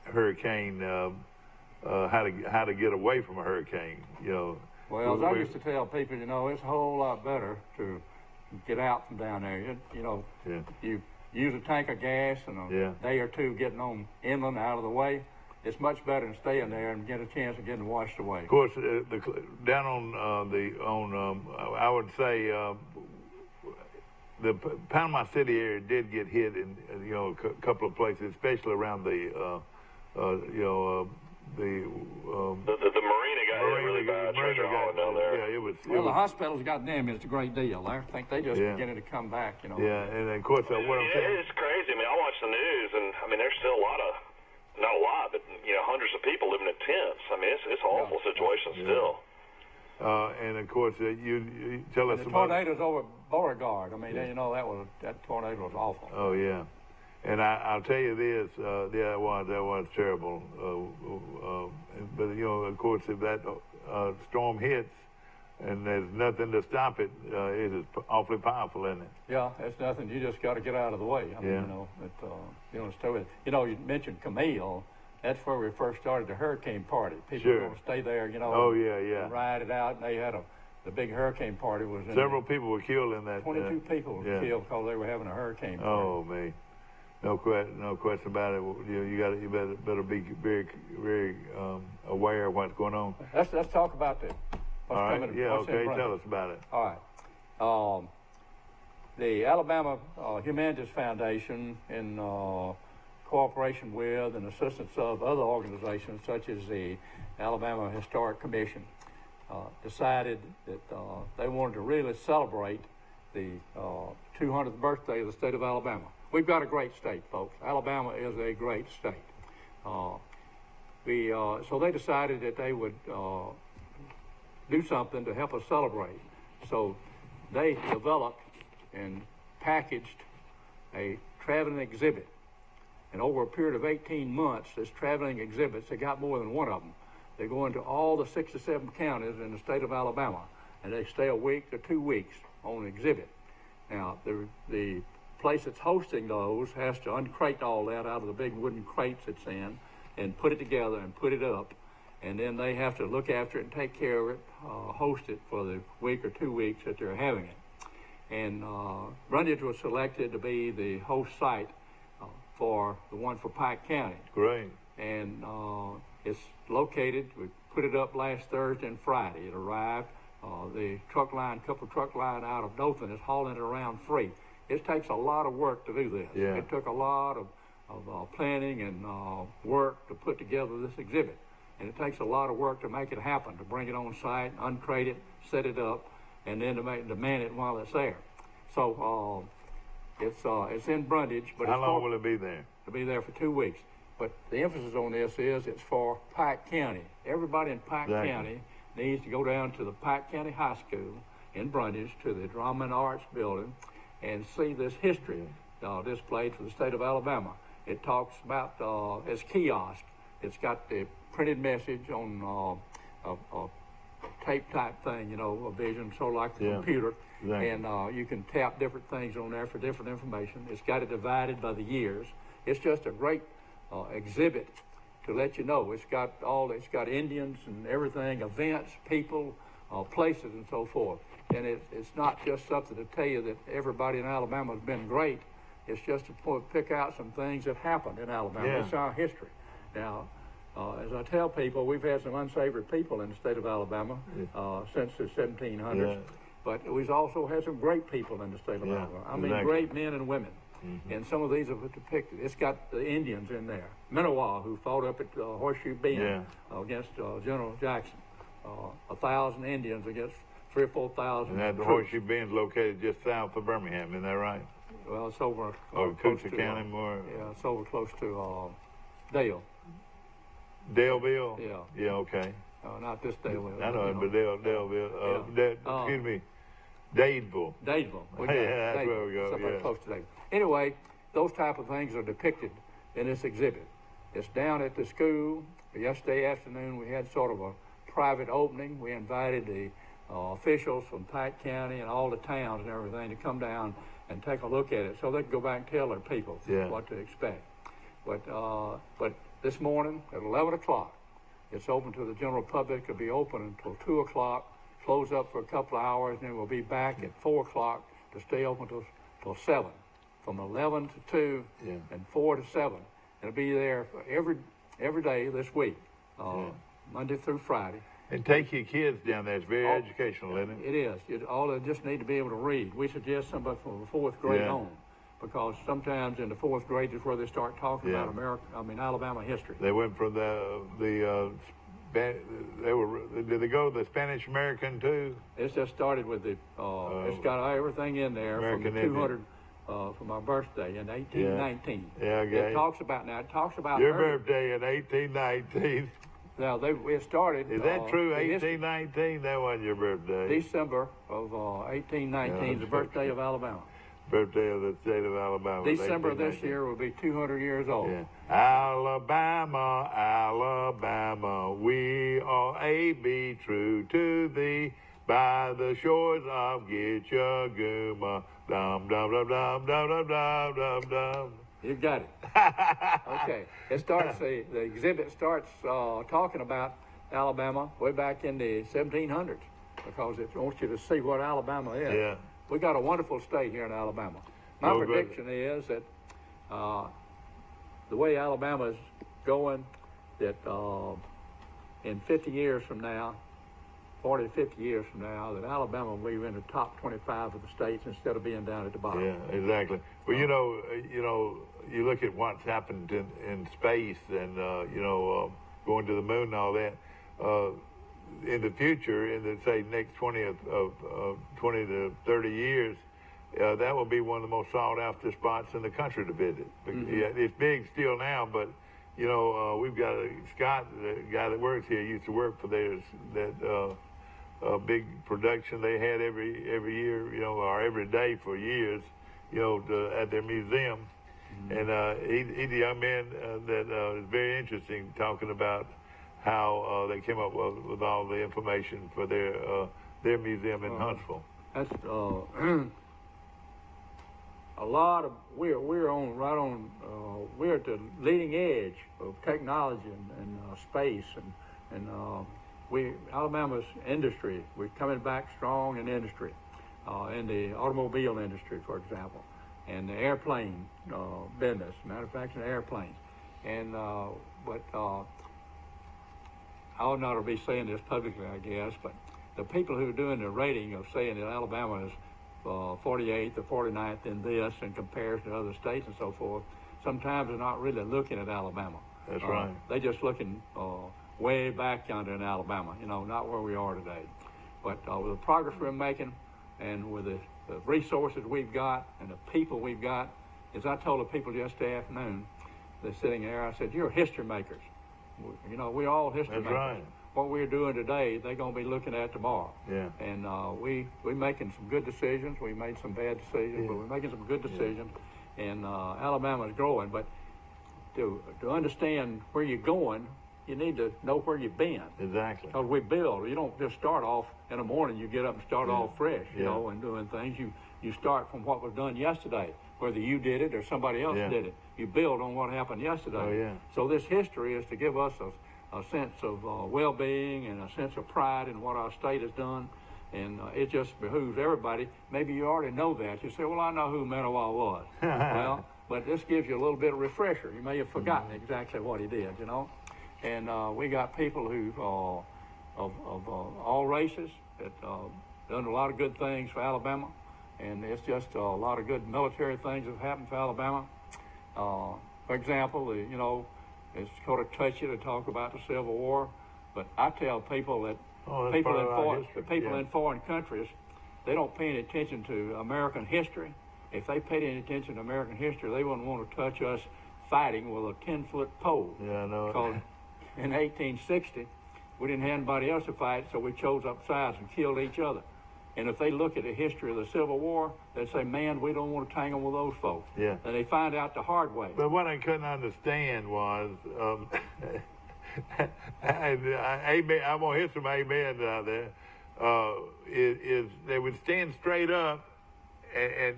hurricane, how to get away from a hurricane. Well, as I used to tell people, it's a whole lot better to get out from down there. You use a tank of gas and a day or two getting on inland out of the way. It's much better than staying there and get a chance of getting washed away. Of course, down on I would say the Panama City area did get hit in a couple of places, especially around the marina got hit really bad. Treasure Island down there. Yeah, it was. Well, the hospitals got damaged a great deal. I think they just beginning to come back. Yeah, and of course, what I'm saying. It's crazy. I mean, I watch the news, and there's still not a lot, but hundreds of people living in tents. I mean, it's an awful situation still. And of course, you tell us the about tornadoes over Beauregard. I mean, that tornado was awful. Oh yeah, And I'll tell you this, that was terrible. But you know, of course, if that storm hits and there's nothing to stop it, it is awfully powerful, isn't it? Yeah, it's nothing. You just got to get out of the way. I mean, Yeah. you know, stay with it. You know, you mentioned Camille. That's where we first started the hurricane party. People were going to stay there, you know. Oh, yeah. And ride it out. And they had the big hurricane party was in Several people were killed in that. 22 people were killed because they were having a hurricane party. Oh, man. No question about it. You better be very, very aware of what's going on. Let's talk about what's All right. coming. Yeah. What's in Okay. front. Tell us about it. All right. The Alabama Humanities Foundation, in cooperation with and assistance of other organizations such as the Alabama Historic Commission, decided that they wanted to really celebrate the 200th birthday of the state of Alabama. We've got a great state, folks. Alabama is a great state. So they decided that they would do something to help us celebrate. So they developed and packaged a traveling exhibit. And over a period of 18 months, this traveling exhibits, they got more than one of them. They go into all the 6 or 7 counties in the state of Alabama, and they stay a week to 2 weeks on an exhibit. Now, the place that's hosting those has to uncrate all that out of the big wooden crates it's in and put it together and put it up. And then they have to look after it and take care of it, host it for the week or 2 weeks that they're having it. And Brundage was selected to be the host site for the one for Pike County. Great. And it's located, we put it up last Thursday and Friday. It arrived. The couple truck line out of Dothan is hauling it around free. It takes a lot of work to do this. Yeah. It took a lot of planning and work to put together this exhibit. And it takes a lot of work to make it happen, to bring it on site, uncrate it, set it up, and then to man it while it's there. So it's in Brundage. But how long will it be there? It'll be there for 2 weeks. But the emphasis on this is it's for Pike County. Everybody in Pike County needs to go down to the Pike County High School in Brundage, to the Drama and Arts Building, and see this history displayed for the state of Alabama. It talks about its kiosk. It's got the printed message on a tape type thing, you know, a vision, sort of like the computer. Exactly. And you can tap different things on there for different information. It's got it divided by the years. It's just a great exhibit to let you know. It's got Indians and everything, events, people, places, and so forth. And it's not just something to tell you that everybody in Alabama has been great. It's just to pick out some things that happened in Alabama. Yeah. It's our history. Now, as I tell people, we've had some unsavory people in the state of Alabama since the 1700s. Yeah. But we've also had some great people in the state of Alabama. I mean, great men and women. Mm-hmm. And some of these are depicted. It's got the Indians in there. Minowa, who fought up at Horseshoe Bend against General Jackson. 1,000 Indians against 3,000 or 4,000. And that the Horseshoe Bend's located just south of Birmingham, isn't that right? Well, it's over close to County more. Yeah, it's over close to Dale. Daleville? Yeah. Yeah, okay. Not this Daleville. I know, but Daleville. Excuse me, Dadeville. Dadeville. Yeah, that's where we go. Somewhere close to Dadeville. Anyway, those type of things are depicted in this exhibit. It's down at the school. Yesterday afternoon, we had sort of a private opening. We invited the officials from Pike County and all the towns and everything to come down and take a look at it so they can go back and tell their people what to expect. But this morning at 11 o'clock, it's open to the general public. It'll be open until 2 o'clock, close up for a couple of hours, and then we'll be back at 4 o'clock to stay open till 7. From 11 to 2 and 4 to 7. It'll be there for every day this week, Monday through Friday. And take your kids down there. It's very educational, isn't it? It is. All they just need to be able to read. We suggest somebody from the 4th grade on, because sometimes in the 4th grade is where they start talking about Alabama history. They went from did they go to the Spanish American too? It's just started with the. It's got everything in there American from the 200 from our birthday in 1819. Yeah, okay. It talks about your birthday in 1819. Now it started. Is that true? 1819. That wasn't your birthday. December of 1819 is the birthday of Alabama. birthday of the state of Alabama. December of this 1819. year will be 200 years old. Yeah. Alabama, Alabama, we are be true to thee. By the shores of Gitchaguma, dum dum dum dum dum dum dum dum dum. You got it. Okay. It starts. The exhibit starts talking about Alabama way back in the 1700s because it wants you to see what Alabama is. Yeah. We got a wonderful state here in Alabama. My Oh, good. prediction is that the way Alabama is going, that in 50 years from now, 40 to 50 years from now, that Alabama will be in the top 25 of the states instead of being down at the bottom. Yeah, exactly. Well, you know, you look at what's happened in space and going to the moon and all that. In the future, in the say next 20 to 30 years, that will be one of the most sought after spots in the country to visit. Yeah, it's big still now, but we've got Scott, the guy that works here, used to work for theirs. That big production they had every year, or every day for years, at their museum. And he's a young man that is very interesting, talking about how they came up with all the information for their museum in Huntsville. That's a lot of we're at the leading edge of technology and space and Alabama's industry, we're coming back strong in industry, in the automobile industry, for example, and the airplane business, manufacturing airplanes. And but I ought not to be saying this publicly, I guess, but the people who are doing the rating of saying that Alabama is 48th or 49th in this in comparison to other states and so forth, sometimes they're not really looking at Alabama. That's right. They're just looking way back yonder in Alabama, not where we are today. But with the progress we're making and with the resources we've got and the people we've got, as I told the people yesterday afternoon, they're sitting there, I said, you're history makers. We're all history That's makers. right. What we're doing today, they're going to be looking at tomorrow. Yeah. And we're making some good decisions. We made some bad decisions, but we're making some good decisions. And Alabama is growing. But to understand where you're going, you need to know where you've been. Exactly. Because we build. You don't just start off in the morning. You get up and start off fresh, and doing things. You start from what was done yesterday, whether you did it or somebody else did it. You build on what happened yesterday. Oh, yeah. So this history is to give us a sense of well-being and a sense of pride in what our state has done. And it just behooves everybody. Maybe you already know that. You say, well, I know who Manawa was. Well, but this gives you a little bit of refresher. You may have forgotten exactly what he did, And we got people who of all races that done a lot of good things for Alabama. And it's just a lot of good military things have happened for Alabama. For example, it's sort of touchy to talk about the Civil War, but I tell people that people in foreign countries, they don't pay any attention to American history. If they paid any attention to American history, they wouldn't want to touch us fighting with a 10-foot pole. Yeah, I know. Because in 1860, we didn't have anybody else to fight, so we chose up sides and killed each other. And if they look at the history of the Civil War, they say, man, we don't want to tangle with those folks. Yeah. And they find out the hard way. But what I couldn't understand was, I'm going to hit some amens out there, is they would stand straight up and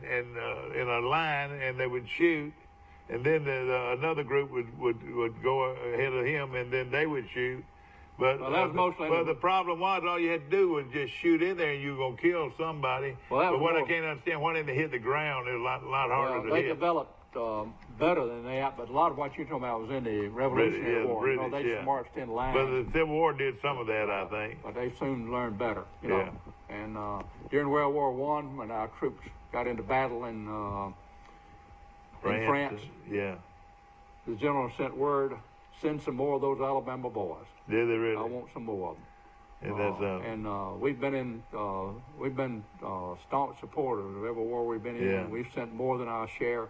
in a line, and they would shoot, and then another group would go ahead of him, and then they would shoot. But, that was mostly the problem was all you had to do was just shoot in there and you were going to kill somebody. But what I can't understand, why didn't they hit the ground? It was a lot harder to hit. They developed better than that, but a lot of what you're talking about was in the Revolutionary War. British, they marched in line. But the Civil War did some of that, I think. But they soon learned better, And during World War I, when our troops got into battle in France, the general sent word, send some more of those Alabama boys. Did they really? I want some more of them. And we've been staunch supporters of every war we've been in. Yeah. We've sent more than our share.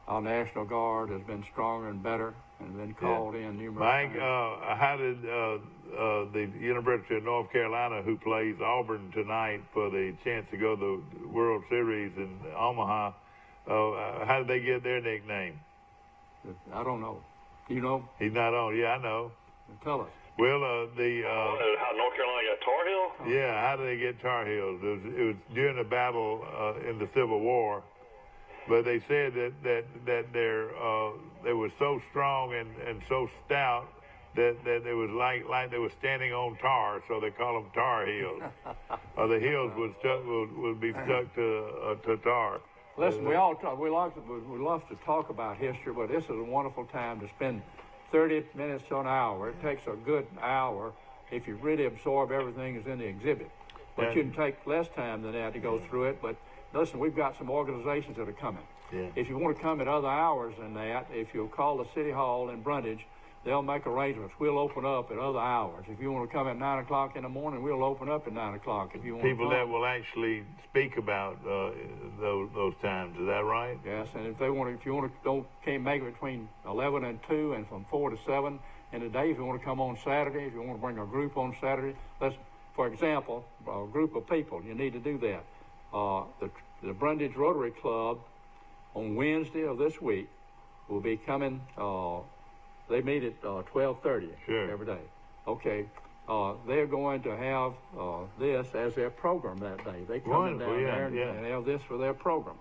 Our National Guard has been stronger and better and been called in numerous Mike, times. how did the University of North Carolina, who plays Auburn tonight for the chance to go to the World Series in Omaha, how did they get their nickname? I don't know. You know? He's not on. Yeah, I know. Tell us. Well, how North Carolina got Tar Heel? Yeah, how did they get Tar Heels? It was during the battle in the Civil War. But they said that they were so strong and so stout that it was like they were standing on tar, so they call them Tar Heels. Or the heels would be stuck to tar. Listen, we love to talk about history, but this is a wonderful time to spend 30 minutes to an hour. It takes a good hour if you really absorb everything that's in the exhibit. But you can take less time than that to go through it. But listen, we've got some organizations that are coming. Yeah. If you want to come at other hours than that, if you'll call the City Hall in Brundage, they'll make arrangements. We'll open up at other hours. If you want to come at 9 o'clock in the morning, we'll open up at 9 o'clock. If you want people to that will actually speak about those times, is that right? Yes, and if you can't make it between 11 and 2 and from 4 to 7 in the day, if you want to come on Saturday, if you want to bring a group on Saturday, for example, a group of people, you need to do that. The Brundage Rotary Club on Wednesday of this week will be coming. They meet at 12:30 every day. Okay, they're going to have this as their program that day. They come down there and have this for their program.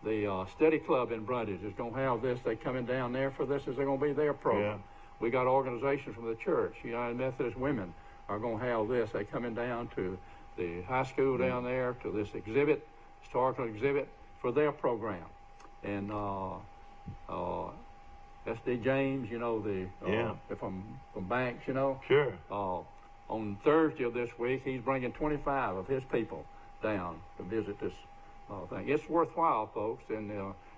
The Study Club in Brundage is going to have this. They coming down there for this as they're going to be their program. Yeah. We got organizations from the church. United Methodist Women are going to have this. They coming down to the high school down there to this exhibit, historical exhibit for their program. And S.D. James, from Banks, Sure. On Thursday of this week, he's bringing 25 of his people down to visit this thing. It's worthwhile, folks, and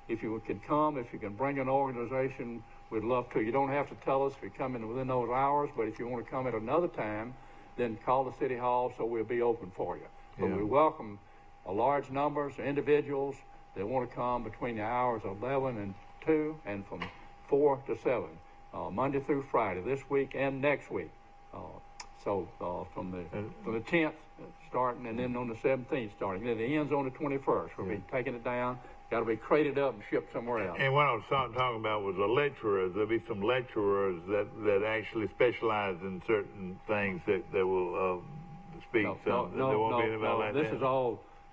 if you can come, if you can bring an organization, we'd love to. You don't have to tell us if you're coming within those hours, but if you want to come at another time, then call the City Hall so we'll be open for you. But we welcome large numbers of individuals that want to come between the hours of 11 and 2 and from 4 to 7, Monday through Friday, this week and next week. So from the 10th starting, and then on the 17th starting. Then it ends on the 21st. We'll be taking it down. Got to be crated up and shipped somewhere else. And what I was talking about was the lecturers. There'll be some lecturers that actually specialize in certain things that will speak. There won't be anybody like that.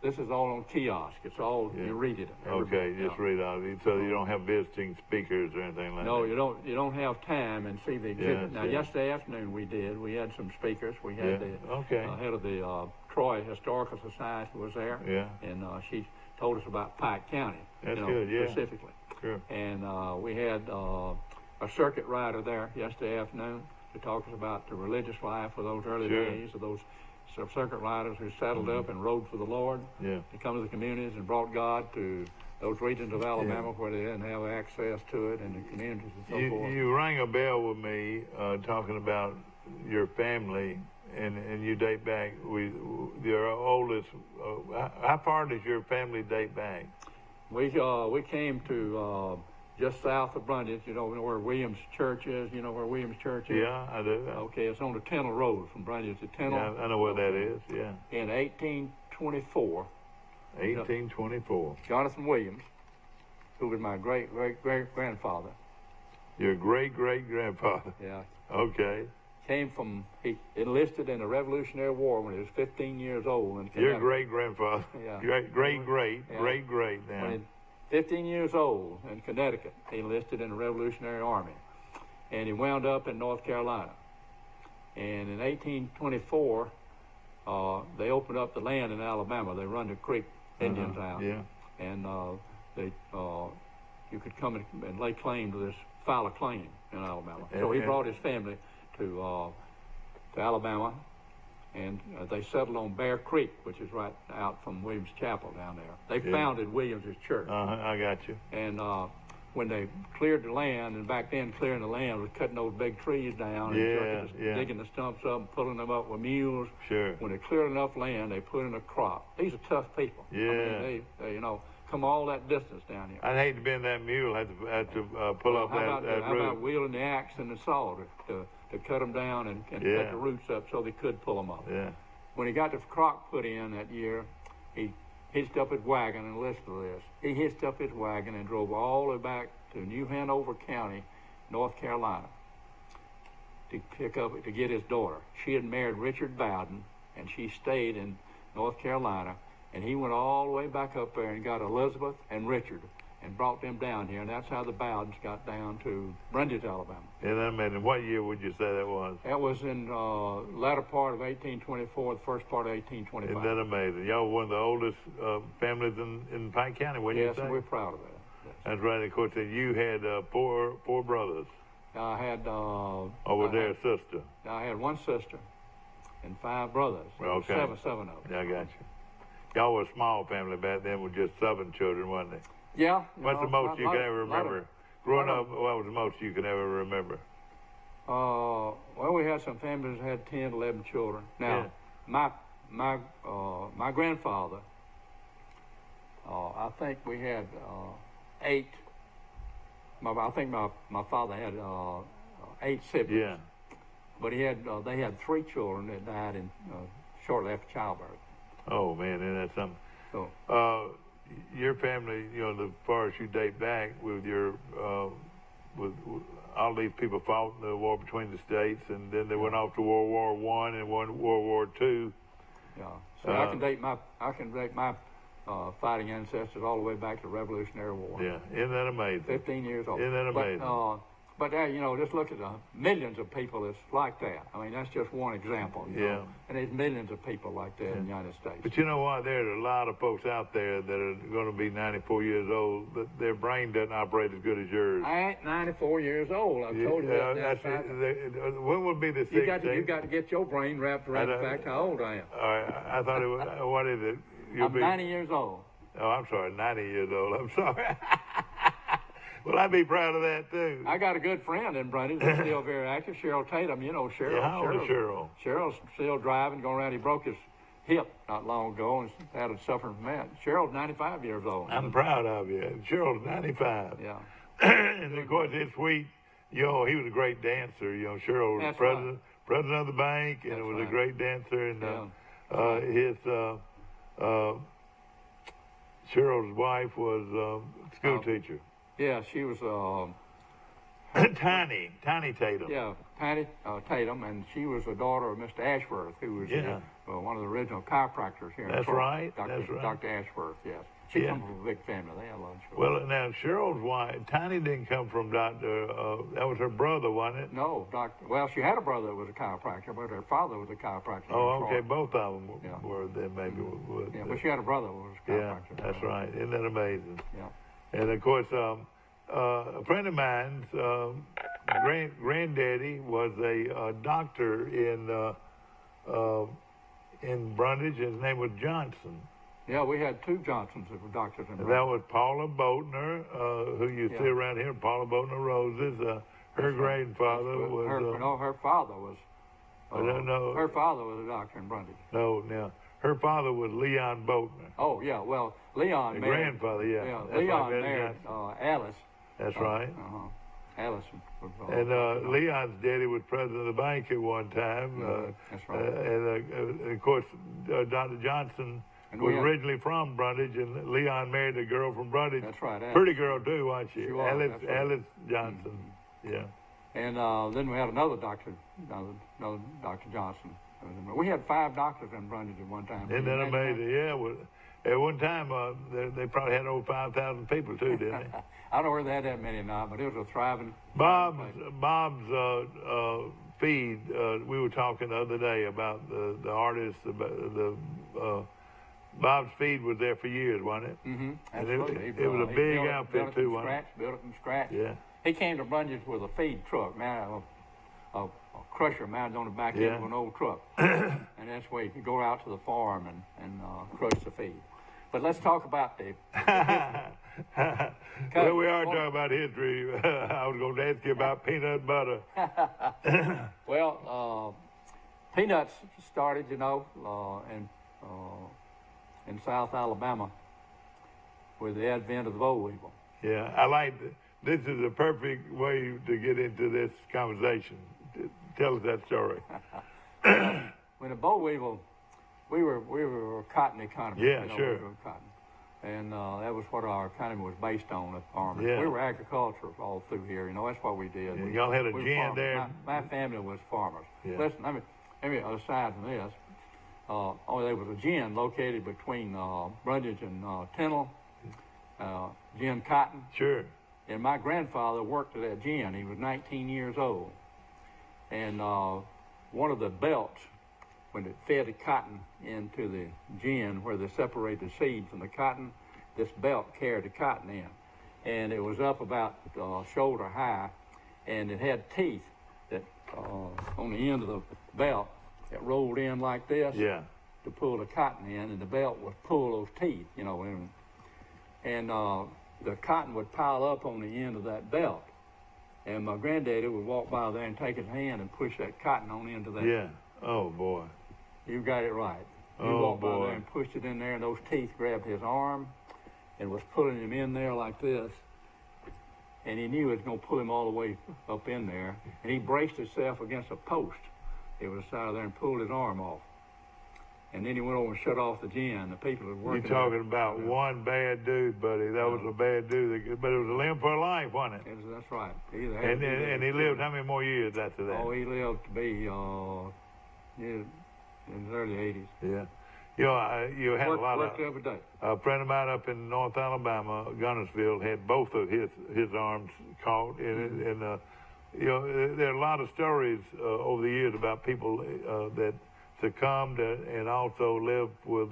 This is all on kiosk. It's all you read it. Okay, just read out. So you don't have visiting speakers or anything like that. No, you don't have time and see the exhibit. Yesterday afternoon we did. We had some speakers. We had the head of the Troy Historical Society was there. Yeah. And she told us about Pike County. That's good. Yeah. Specifically. Sure. And we had a circuit rider there yesterday afternoon to talk to us about the religious life of those early days of those circuit riders who saddled up and rode for the Lord to come to the communities and brought God to those regions of Alabama where they didn't have access to it, and the communities and so forth. You rang a bell with me talking about your family, and you date back. Your oldest. How far does your family date back? We came to just south of Brundage, where Williams Church is. You know where Williams Church is? Yeah, I do. Okay, it's on the Tennell Road from Brundage to Tennell. Yeah, I know where that is, yeah. In 1824. 1824. Jonathan Williams, who was my great-great-great-grandfather. Your great-great-grandfather? Yeah. Okay. He enlisted in the Revolutionary War when he was 15 years old. Your great-grandfather? Yeah. Great-great now. When 15 years old in Connecticut. He enlisted in the Revolutionary Army. And he wound up in North Carolina. And in 1824, they opened up the land in Alabama. They run the Creek Indians out. Yeah. And you could come and lay claim to this, file a claim in Alabama. So he brought his family to Alabama. And they settled on Bear Creek, which is right out from Williams Chapel down there. They founded Williams's church. I got you. And when they cleared the land, and back then clearing the land was cutting those big trees down and digging the stumps up and pulling them up with mules. Sure. When they cleared enough land, they put in a crop. These are tough people. Yeah. I mean, they come all that distance down here. I'd hate to bend that mule. Had to pull up How that about root. wheeling the axe and the saw to cut them down and cut the roots up so they could pull them up? Yeah. When he got the crock put in that year, he hitched up his wagon, and listen to this. He hitched up his wagon and drove all the way back to New Hanover County, North Carolina, to get his daughter. She had married Richard Bowden, and she stayed in North Carolina, and he went all the way back up there and got Elizabeth and Richard and brought them down here, and that's how the Bowdens got down to Brundage, Alabama. And I mean, what year would you say that was? That was in latter part of 1824, the first part of 1825. Isn't that amazing? Y'all were one of the oldest families in Pike County, wouldn't you say? Yes, we're proud of that. Yes. That's right. Of course, and you had four brothers. I had. Or was there a sister? I had one sister and 5 brothers. Well, okay. Seven of them. Yeah, I got you. Y'all were a small family back then with just 7 children, wasn't it? Yeah. What's the most you can ever remember? Growing up, what was the most you can ever remember? Well, we had some families that had 10, 11 children. Now, my grandfather, I think we had 8. I think my father had 8 siblings. Yeah. But they had 3 children that died shortly after childbirth. Oh man, isn't that something? So. Your family, as far as you date back with your, with all these people fought in the war between the states, and then they went off to World War I and World War II. Yeah. So I can date my fighting ancestors all the way back to the Revolutionary War. Yeah, isn't that amazing? 15 years old. Isn't that amazing? But just look at the millions of people that's like that. I mean, that's just one example. You know? And there's millions of people like that in the United States. But you know what? There are a lot of folks out there that are going to be 94 years old, but their brain doesn't operate as good as yours. I ain't 94 years old. I've told you that. When would be the 16th? You got to get your brain wrapped around the fact how old I am. I thought it was, what is it? I'm 90 years old. Oh, I'm sorry, 90 years old. I'm sorry. Well, I'd be proud of that, too. I got a good friend in Brundage that's still very active, Cheryl Tatum. You know Cheryl. Yeah, how old is Cheryl? Cheryl's still driving, going around. He broke his hip not long ago and had suffering from that. Cheryl's 95 years old. I'm proud of you. Cheryl's 95. Yeah. And, of course, it's sweet. He was a great dancer. Cheryl was president of the bank, and was a great dancer. And Cheryl's wife was a school teacher. Yeah, she was Tiny Tatum. Yeah, Tiny Tatum, and she was the daughter of Mr. Ashworth, who was one of the original chiropractors here in That's Florida. right. That's right. Dr. Ashworth, yes. She comes from a big family. They had a lot of children. Well, now Cheryl's wife, Tiny didn't come from Dr. That was her brother, wasn't it? No, well, she had a brother that was a chiropractor, but her father was a chiropractor. Oh, okay, both of them were then maybe. Yeah, but she had a brother that was a chiropractor. Yeah, that's right. Isn't that amazing? Yeah. And of course, a friend of mine's granddaddy was a doctor in Brundage. His name was Johnson. Yeah, we had 2 Johnsons that were doctors in Brundage. That was Paula Boatner, who you see around here, Paula Boatner Roses. Her grandfather was... her father was... her father was a doctor in Brundage. No, her father was Leon Boatner. Oh, yeah, well, Leon the married... grandfather, yeah. Yeah, Leon married Alice. That's right. Alice. And Leon's daddy was president of the bank at one time. That's right. And of course, Dr. Johnson was originally from Brundage, and Leon married a girl from Brundage. That's right. Alice. Pretty girl, too, wasn't she? She was. Alice Johnson. Mm-hmm. Yeah. And then we had another Dr. Johnson. We had 5 doctors in Brundage at one time. Isn't that amazing? Yeah. Well, at one time, they probably had over 5,000 people, too, didn't they? I don't know where they had that many now, but it was a thriving... Bob's feed, we were talking the other day about the artists, Bob's feed was there for years, wasn't it? Mm-hmm. Absolutely. It was a big outfit, too, wasn't it? Built it from scratch. Yeah. He came to Brundage with a feed truck, man, a crusher mounted on the back end of an old truck. And that's where you could go out to the farm and crush the feed. But let's talk about the... Well, we are talking about history. I was going to ask you about peanut butter. Well, peanuts started, in South Alabama with the advent of the boll weevil. Yeah, I like this is a perfect way to get into this conversation. Tell us that story. When the boll weevil, we were a cotton economy. Yeah, sure. We were cotton. And that was what our economy was based on at farmers. Yeah. We were agriculture all through here. That's what we did. Yeah, y'all had a we were gin farmers. there. My family was farmers. Yeah. Listen, let me aside from this, there was a gin located between Brundage and Tennell, Gin Cotton. Sure. And my grandfather worked at that gin. He was 19 years old. And one of the belts, when it fed the cotton into the gin where they separate the seed from the cotton, this belt carried the cotton in. And it was up about shoulder high, and it had teeth that on the end of the belt that rolled in like this to pull the cotton in, and the belt would pull those teeth, and the cotton would pile up on the end of that belt. And my granddaddy would walk by there and take his hand and push that cotton on into that. Yeah. Oh, boy. You got it right. He walked by there and pushed it in there, and those teeth grabbed his arm and was pulling him in there like this. And he knew it was going to pull him all the way up in there. And he braced himself against a post. He was out of there and pulled his arm off. And then he went over and shut off the gin. The people that were working. You're talking about one bad dude, buddy. That was a bad dude. But it was a limb for life, wasn't it? That's right. And he lived how many more years after that? Oh, he lived to be in his early 80s. Yeah. You had a lot worked every day. A friend of mine up in North Alabama, Gunnersville, had both of his arms caught in it. And, there are a lot of stories over the years about people that succumbed and also lived with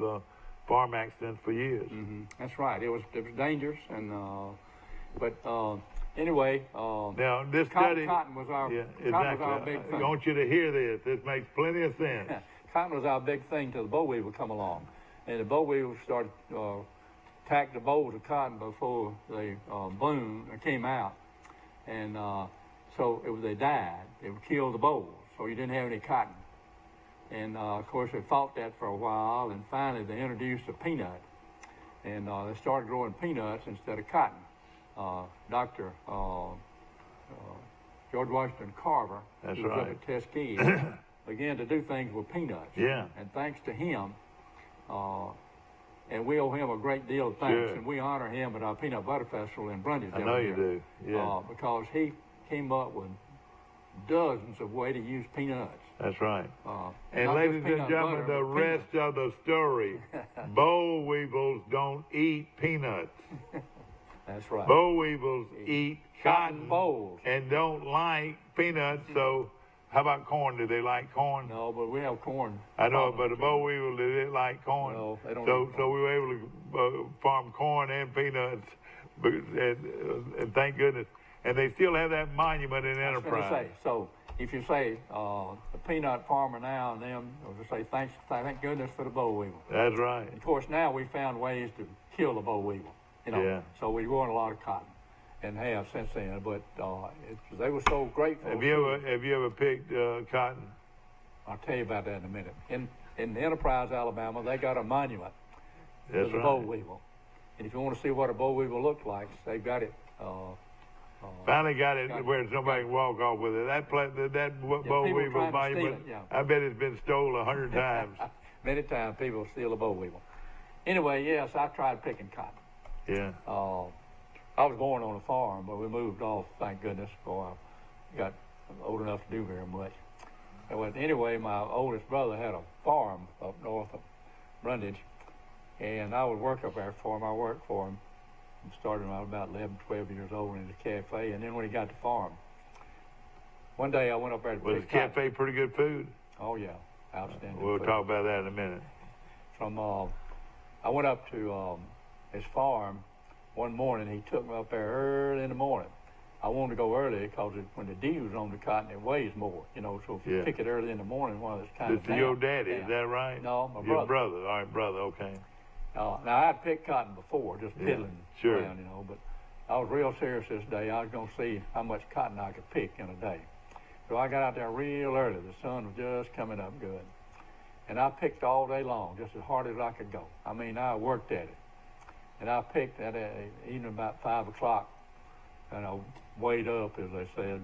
farm accidents for years. Mm-hmm. That's right. It was dangerous, and but anyway. Now this study, cotton was our exactly. cotton was our big thing. I want you to hear this. This makes plenty of sense. Cotton was our big thing till the boll weevil come along, and the boll weevil started attack the bolls of cotton before they bloomed or came out, and so they died. They would kill the bolls, so you didn't have any cotton. And, of course, they fought that for a while, and finally they introduced a peanut. And they started growing peanuts instead of cotton. Dr. George Washington Carver, who was up at Tuskegee, began to do things with peanuts. Yeah. And thanks to him, and we owe him a great deal of thanks, Sure. and we honor him at our Peanut Butter Festival in Brundage. I know you do, yeah. Because he came up with dozens of ways to use peanuts. That's right. And not ladies just and peanut gentlemen, butter, the but rest of the story, boll weevils don't eat peanuts. That's right. Boll weevils eat cotton bolls and don't like peanuts. So how about corn? Do they like corn? No, but we have corn. I know, but the boll weevil, do they like corn? No, they don't. So we were able to farm corn and peanuts, and thank goodness. And they still have that monument in Enterprise. So if you say the peanut farmer now and them, or just say thank goodness for the boll weevil. That's right. Of course, now we found ways to kill the boll weevil. Yeah. So we're growing a lot of cotton, and have since then. But they were so grateful. Have you ever picked cotton? I'll tell you about that in a minute. In Enterprise, Alabama, they got a monument That's to the right. boll weevil. And if you want to see what a boll weevil looked like, they've got it. Finally got it where somebody can walk off with it. That boll weevil monument, I bet it's been stolen 100 times. Many times people steal a boll weevil. Anyway, yes, I tried picking cotton. Yeah. I was born on a farm, but we moved off, thank goodness, before I got old enough to do very much. Anyway, my oldest brother had a farm up north of Brundage, and I would work up there for him. I worked for him. Started when I was about 11, 12 years old in his cafe, and then when he got to farm, one day I went up there to Was the cafe pretty good food? Oh yeah, outstanding. We'll food. talk about that in a minute. I went up to his farm one morning. He took me up there early in the morning. I wanted to go early because when the dew's on the cotton, it weighs more, So if you pick it early in the morning, one of those kind of This is your daddy, is that right? No, my brother. Your brother, all right, brother, okay. Now, I'd picked cotton before, just piddling sure. around, but I was real serious this day. I was going to see how much cotton I could pick in a day. So I got out there real early. The sun was just coming up good. And I picked all day long, just as hard as I could go. I mean, I worked at it. And I picked at evening about 5 o'clock, and I weighed up, as they said.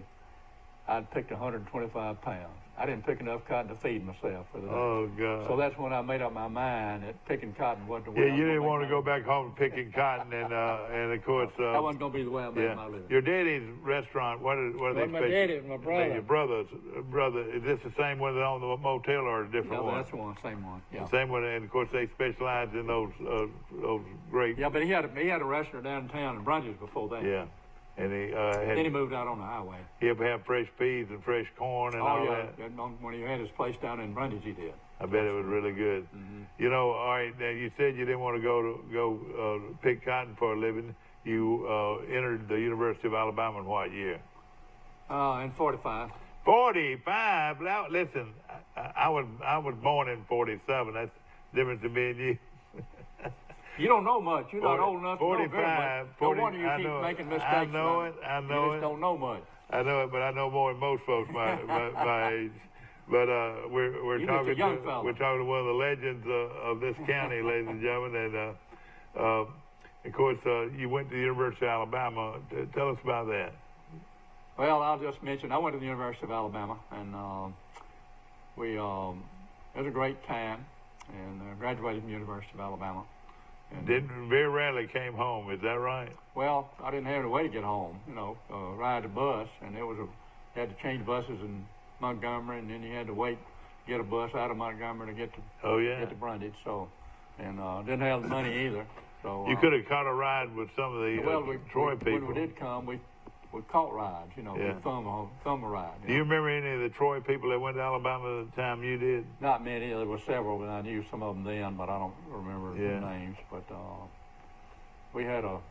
I'd picked 125 pounds. I didn't pick enough cotton to feed myself for the day. Oh, God. So that's when I made up my mind that picking cotton wasn't the way. Yeah, you didn't want to go back home picking cotton, and of course. That wasn't going to be the way I made my living. Your daddy's restaurant. What are they? My daddy and my brother. Your brother. Is this the same one that owned the motel or a different one? That's one, same one. Yeah. The same one, and of course they specialize in those great. Yeah, but he had a restaurant downtown in Brunswick before that. Yeah. And then he moved out on the highway. He ever have fresh peas and fresh corn and all that? When he had his place down in Brunswick, he did. I bet it was really good. Mm-hmm. You know, all right. Now you said you didn't want to go pick cotton for a living. You entered the University of Alabama in what year? In 45. 45. Now, listen, I was born in 47. That's the difference between me and you. You don't know much. You're not old enough to know very much. 40, no wonder you keep making mistakes. I know it. You just don't know much. I know it, but I know more than most folks my age. But we're talking to one of the legends of this county, ladies and gentlemen, and of course you went to the University of Alabama. Tell us about that. Well, I'll just mention I went to the University of Alabama, and it was a great time, and graduated from the University of Alabama. Very rarely came home, is that right? Well, I didn't have any way to get home, ride the bus, and you had to change buses in Montgomery, and then you had to wait, get a bus out of Montgomery to get to Brunswick, so, and didn't have the money either. So you could have caught a ride with some of the Troy people. When we did come, we caught rides, we thumb a ride. Do you remember any of the Troy people that went to Alabama at the time you did? Not many. There were several, but I knew some of them then, but I don't remember the names. But we had a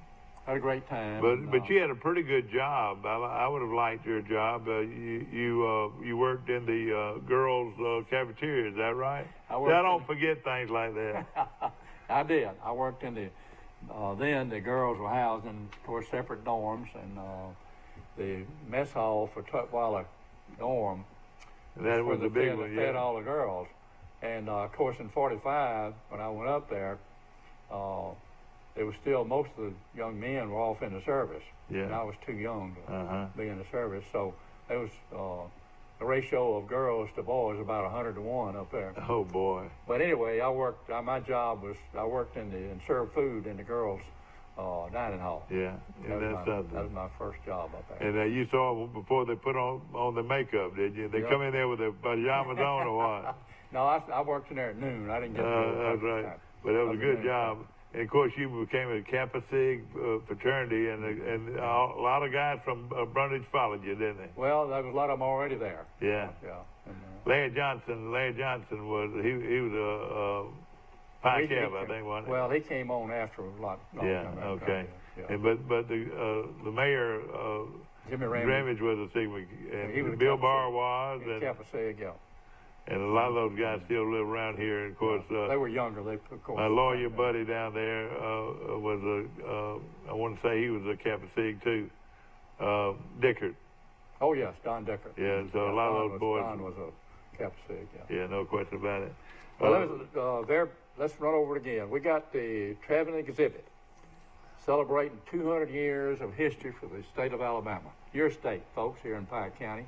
great time. But you had a pretty good job. I would have liked your job. You worked in the girls' cafeteria. Is that right? I don't forget things like that. I did. I worked in the. Then the girls were housed in, of course, separate dorms, and the mess hall for Tutwiler dorm. That was the big one, fed all the girls. And, of course, in 45, when I went up there, it was still, most of the young men were off in the service. Yeah. And I was too young to be in the service. So it was the ratio of girls to boys about 100 to 1 up there. Oh, boy. But anyway, my job was, I worked and served food in the girls' dining hall. Yeah, and that's something. That was my first job up there. And you saw before they put on the makeup, did you? They come in there with their pajamas on or what? No, I worked in there at noon. I didn't get to that's right. But it was a good job. And of course, you became a Kappa Sig fraternity, and a lot of guys from Brunswick followed you, didn't they? Well, there was a lot of them already there. Yeah. Yeah. And, Larry Johnson was he was a Pi Kappa, I think, wasn't he? Well, he came on after a lot. Yeah. Okay. Yeah. And but the mayor Jimmy Ramage was a Sigma, and he was Bill Barr was, and Kappa Sig, yeah. And a lot of those guys still live around here. And of course, they were younger. They, of course, my lawyer buddy down there was I want to say he was a Kappa Sig too. Dickert. Oh yes, Don Dickert. Yeah, so a lot of those boys. Don was a Kappa Sig. Yeah. Yeah, no question about it. Well, let's run over it again. We got the traveling exhibit celebrating 200 years of history for the state of Alabama. Your state, folks, here in Pike County.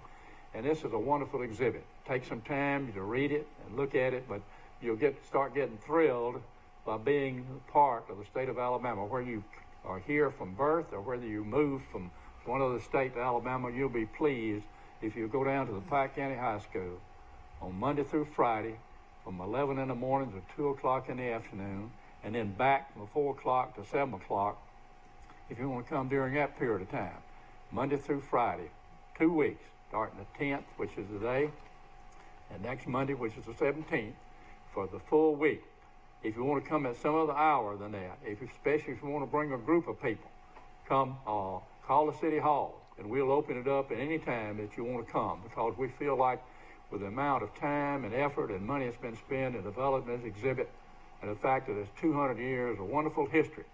And this is a wonderful exhibit. Take some time to read it and look at it, but you'll start getting thrilled by being part of the state of Alabama. Whether you are here from birth or whether you moved from one other state to Alabama, you'll be pleased if you go down to the Pike County High School on Monday through Friday from 11 in the morning to 2 o'clock in the afternoon, and then back from 4 o'clock to 7 o'clock if you want to come during that period of time. Monday through Friday, 2 weeks. Starting the 10th, which is today, and next Monday, which is the 17th, for the full week. If you want to come at some other hour than that, especially if you want to bring a group of people, come call the city hall, and we'll open it up at any time that you want to come, because we feel like with the amount of time and effort and money that's been spent in developing this exhibit, and the fact that it's 200 years of wonderful history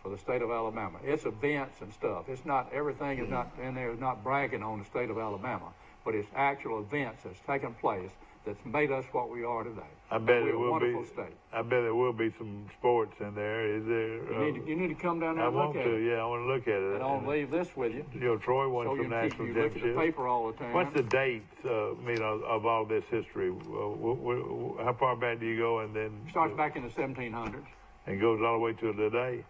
for the state of Alabama. It's events and stuff. It's not, everything is not in there, is not bragging on the state of Alabama, but it's actual events that's taken place that's made us what we are today. I bet we're it a will wonderful be. state. I bet there will be some sports in there. Is there? You need to come down there I and want look at to. it. Yeah, I want to look at it. And I'll leave this with you. You know, Troy won So some you national look at the championships. paper all the time. What's the dates? Of all this history? How far back do you go, and then Starts back in the 1700s. and goes all the way to today?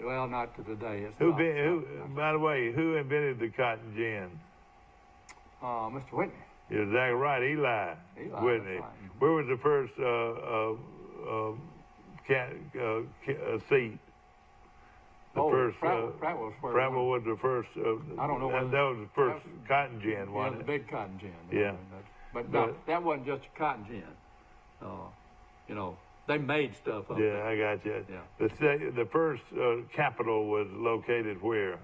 Well, not to today. It's Who? not. By the way, who invented the cotton gin? Mr. Whitney. You're exactly right, Eli Whitney. that's right. Where was the first seat? Prattville Was the first. I don't know whether- That was the first cotton gin, Yeah, wasn't the it? big cotton gin. Yeah. But no, that wasn't just a cotton gin. You know, they made stuff up Yeah, there. I got you. Yeah. The first capital was located where?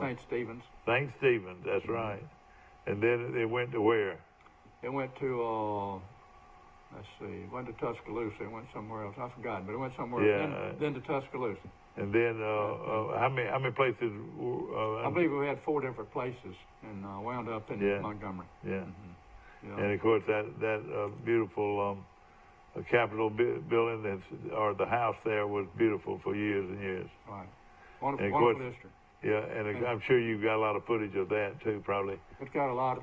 St. Stephen's. St. Stephen's, that's right. And then it went to where? It went to, let's see, it went to Tuscaloosa. It went somewhere else. I forgot, but it went somewhere else. Then to Tuscaloosa. And then how many places? I believe we had 4 different places and wound up in Montgomery. Yeah. Yeah. And of course that beautiful Capitol building or the house there was beautiful for years and years. Right. Wonderful, and of course, wonderful history. Yeah, and I'm sure you've got a lot of footage of that too, probably. It's got a lot.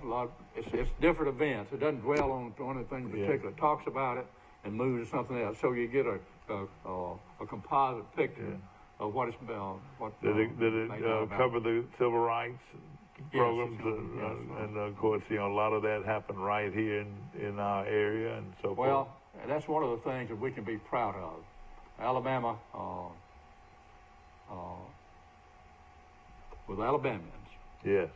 It's different events. It doesn't dwell on anything in particular. It talks about it and moves to something else. So you get a composite picture of what it's about. Did it cover the civil rights programs? Yes, and of course, a lot of that happened right here in our area and so forth. Well, that's one of the things that we can be proud of. Alabama, with Alabamians,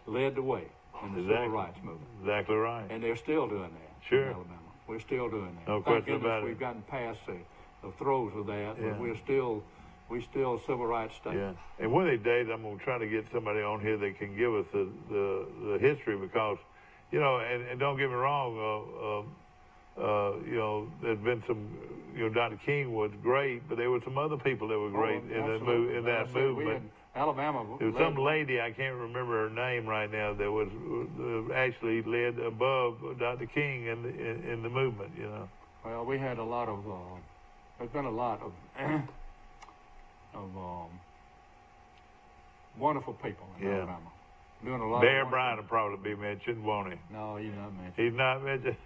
led the way in the civil rights movement. Exactly right. And they're still doing that in Alabama. We're still doing that. No Thank question goodness about it. we've gotten past the throes of that, but we're still a civil rights state. Yeah. And one of these days, I'm going to try to get somebody on here that can give us the history because, and don't get me wrong, there's been some, Dr. King was great, but there were some other people that were great in that movement. Alabama. There was some lady, I can't remember her name right now, that was actually led above Dr. King in the movement, Well, we had a lot of, there's been a lot of, wonderful people in Alabama. Doing a lot Bear Bryant will probably be mentioned, won't he? No, he's not mentioned. He's not mentioned?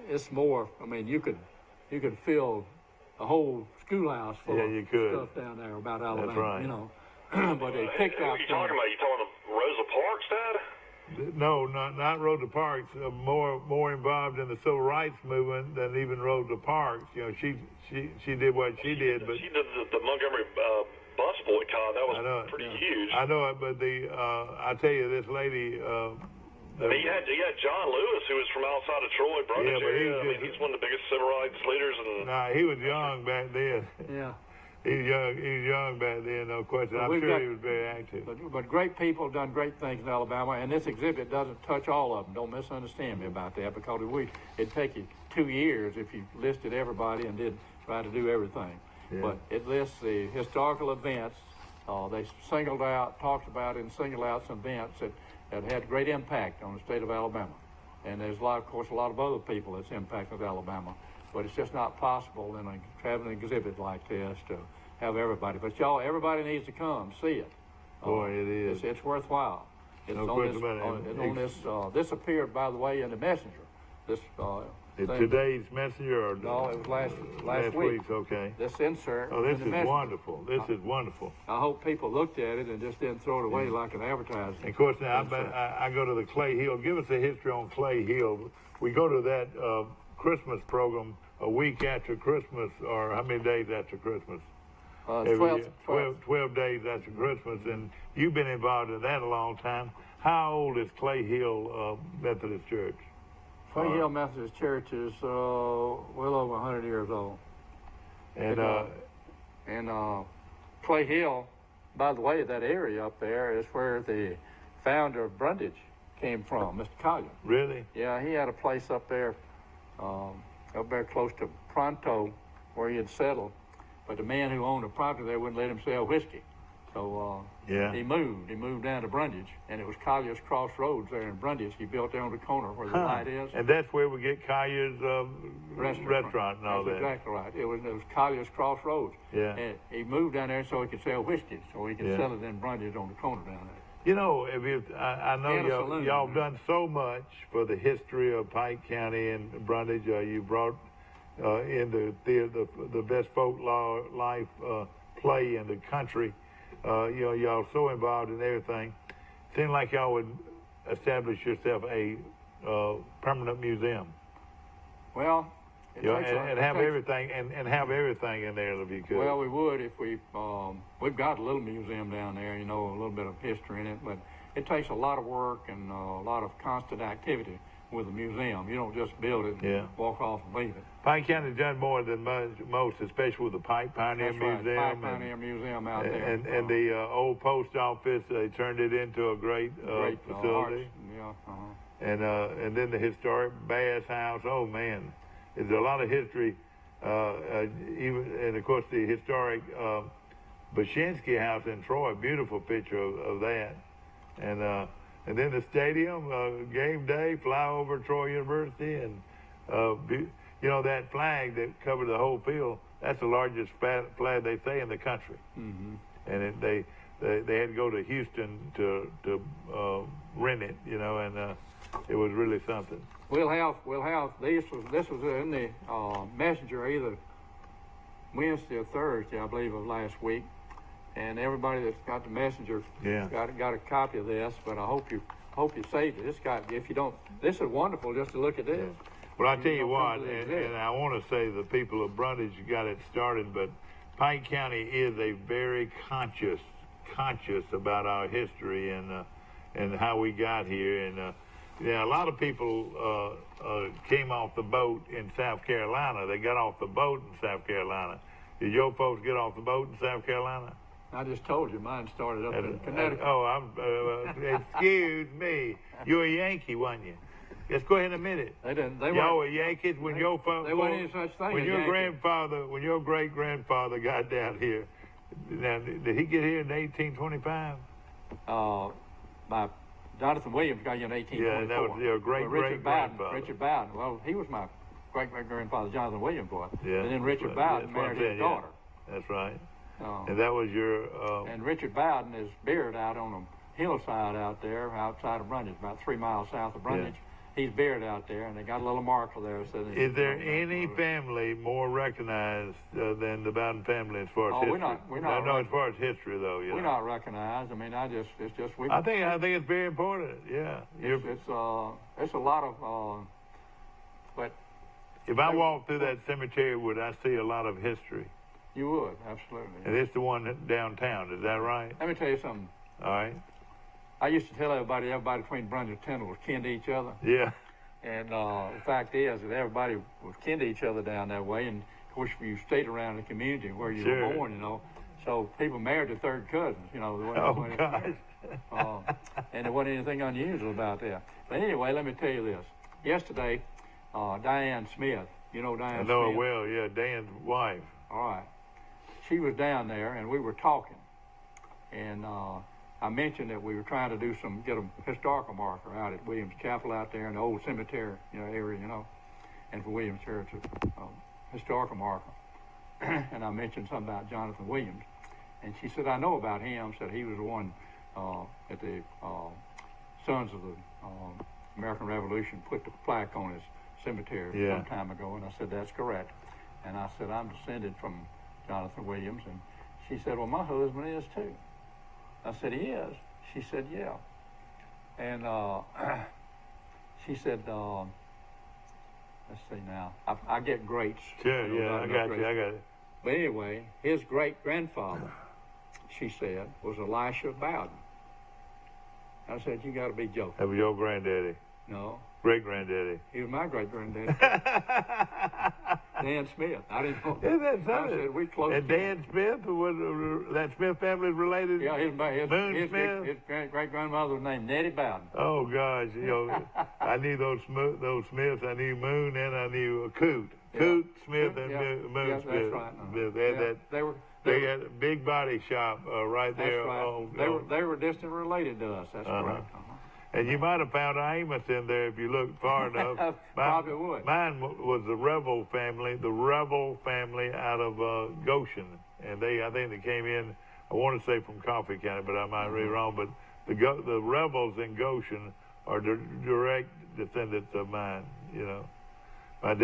It's more, I mean, you could fill a whole schoolhouse full of stuff down there about Alabama. That's right. But they picked out. What are you talking about? You talking of Rosa Parks, Dad? No, not Rosa Parks. More involved in the civil rights movement than even Rosa Parks. She did what she did, but she did the Montgomery bus boycott. That was pretty huge. I know it, but I tell you, this lady. I mean, you had John Lewis, who was from outside of Troy, Brunswick area. He's one of the biggest civil rights leaders. He was young back then. Yeah. He was young back then, no question. I'm sure he was very active. But great people have done great things in Alabama, and this exhibit doesn't touch all of them. Don't misunderstand me about that, because it'd take you 2 years if you listed everybody and did try to do everything. Yeah. But it lists the historical events. They singled out some events that had great impact on the state of Alabama. And there's of course, a lot of other people that's impacted Alabama. But it's just not possible in a traveling exhibit like this to have everybody. But everybody needs to come see it. Boy, it is. It's worthwhile. It's no on question about it. this appeared, by the way, in the Messenger. Today's Messenger or no? It was last week. Okay. This insert. Oh, this in the is Messenger. wonderful. This is wonderful. I hope people looked at it and just didn't throw it away like an advertising. And of course, now I go to the Clay Hill. Give us a history on Clay Hill. We go to that Christmas program a week after Christmas, or how many days after Christmas? 12 days after Christmas, and you've been involved in that a long time. How old is Clay Hill Methodist Church? Clay Hill Methodist Church is well over 100 years old. And Clay Hill, by the way, that area up there is where the founder of Brundage came from, Mr. Collier. Really? Yeah, he had a place up there close to Pronto, where he had settled. But the man who owned the property there wouldn't let him sell whiskey. So Yeah. he moved down to Brundage, and it was Collier's Crossroads there in Brundage. He built there on the corner where the light is. And that's where we get Collier's restaurant and all That's that. exactly right. It was Collier's Crossroads. Yeah. And he moved down there so he could sell whiskey, so he could Yeah. sell it in Brundage on the corner down there. You know, I know And a saloon. y'all have done so much for the history of Pike County and Brundage. You brought in the best folklore life play in the country. Y'all so involved in everything. Seemed like y'all would establish yourself a permanent museum. Well, and have everything in there if you could. Well, we would if we've got a little museum down there, a little bit of history in it, but it takes a lot of work and a lot of constant activity with a museum. You don't just build it and walk off and leave it. Pike County's done more than most, especially with the Pike Pioneer That's right, Museum. Pike Pioneer Museum out there. And the old post office, they turned it into a great facility. And then the historic Bass House. Oh man, there's a lot of history. And of course the historic Bashinsky House in Troy. Beautiful picture of that. And then the stadium, game day, fly over Troy University, and that flag that covered the whole field. That's the largest flag they say in the country. Mm-hmm. And they had to go to Houston to rent it, and it was really something. We'll have this was in the Messenger either Wednesday or Thursday, I believe, of last week. And everybody that's got the Messenger got a copy of this. But I hope you saved it. If you don't, this is wonderful just to look at this. Yeah. Well, I tell you what, and I want to say the people of Brundage got it started, but Pike County is a very conscious about our history and how we got here. And a lot of people came off the boat in South Carolina. They got off the boat in South Carolina. Did your folks get off the boat in South Carolina? I just told you, mine started up in Connecticut. Excuse me. You're a Yankee, weren't you? Let's go ahead and admit it. Y'all were Yankees when your folks. There wasn't any such thing. When your great grandfather got down here. Now, did he get here in 1825? My Jonathan Williams got here in 1824. Yeah, that was your great grandfather. Richard Bowden. Well, he was my great grandfather, Jonathan Williams, boy. Yeah. And then Richard Bowden married his daughter. That's right. And that was your. And Richard Bowden is buried out on a hillside out there, outside of Brundage, about 3 miles south of Brundage. Yeah. He's buried out there, and they got a little marker there. Is there any family more recognized than the Bowden family as far as history? We're not. No, as far as history, though. We're not recognized. I mean, I think it's very important. Yeah. It's a lot of. But if I walk through that cemetery, would I see a lot of history? You would, absolutely. And it's the one downtown, is that right? Let me tell you something. All right. I used to tell everybody between Brundage and Tyndall was kin to each other. Yeah. And the fact is that everybody was kin to each other down that way. And, of course, you stayed around the community where you were born, So people married to third cousins, gosh. And there wasn't anything unusual about that. But anyway, let me tell you this. Yesterday, Diane Smith, Diane Smith? I know her well, yeah, Dan's wife. All right. She was down there, and we were talking. And I mentioned that we were trying to get a historical marker out at Williams Chapel out there in the old cemetery area, and for Williams Church, a historical marker. And I mentioned something about Jonathan Williams. And she said, I know about him. Said he was the one at the Sons of the American Revolution put the plaque on his cemetery some time ago. And I said, that's correct. And I said, I'm descended from Jonathan Williams. And she said, well, my husband is too. I said, he is? She said, yeah. And she said, let's see now. I get greats. Sure, yeah, I got it. But anyway, his great-grandfather, she said, was Elisha Bowden. I said, you got to be joking. That was your granddaddy? No. Great-granddaddy? He was my great-granddaddy. Dan Smith. I didn't know. Isn't that I something? said, we close And to Dan Smith, was that Smith family related? Yeah, his Moon Smith? his great-grandmother was named Nettie Bowden. Oh gosh, I knew those Smiths. I knew Moon and I knew Coot. Coot Smith and Moon yeah, Smith. That's right. Smith. They had Yeah, they had a big body shop right there. That's right. They were distant related to us. That's correct. And you might have found Amos in there if you looked far enough. Probably would. Mine was the Revel family out of Goshen, and I think they came in. I want to say from Coffee County, but I might be wrong. But the Rebels in Goshen are direct descendants of mine. You know, my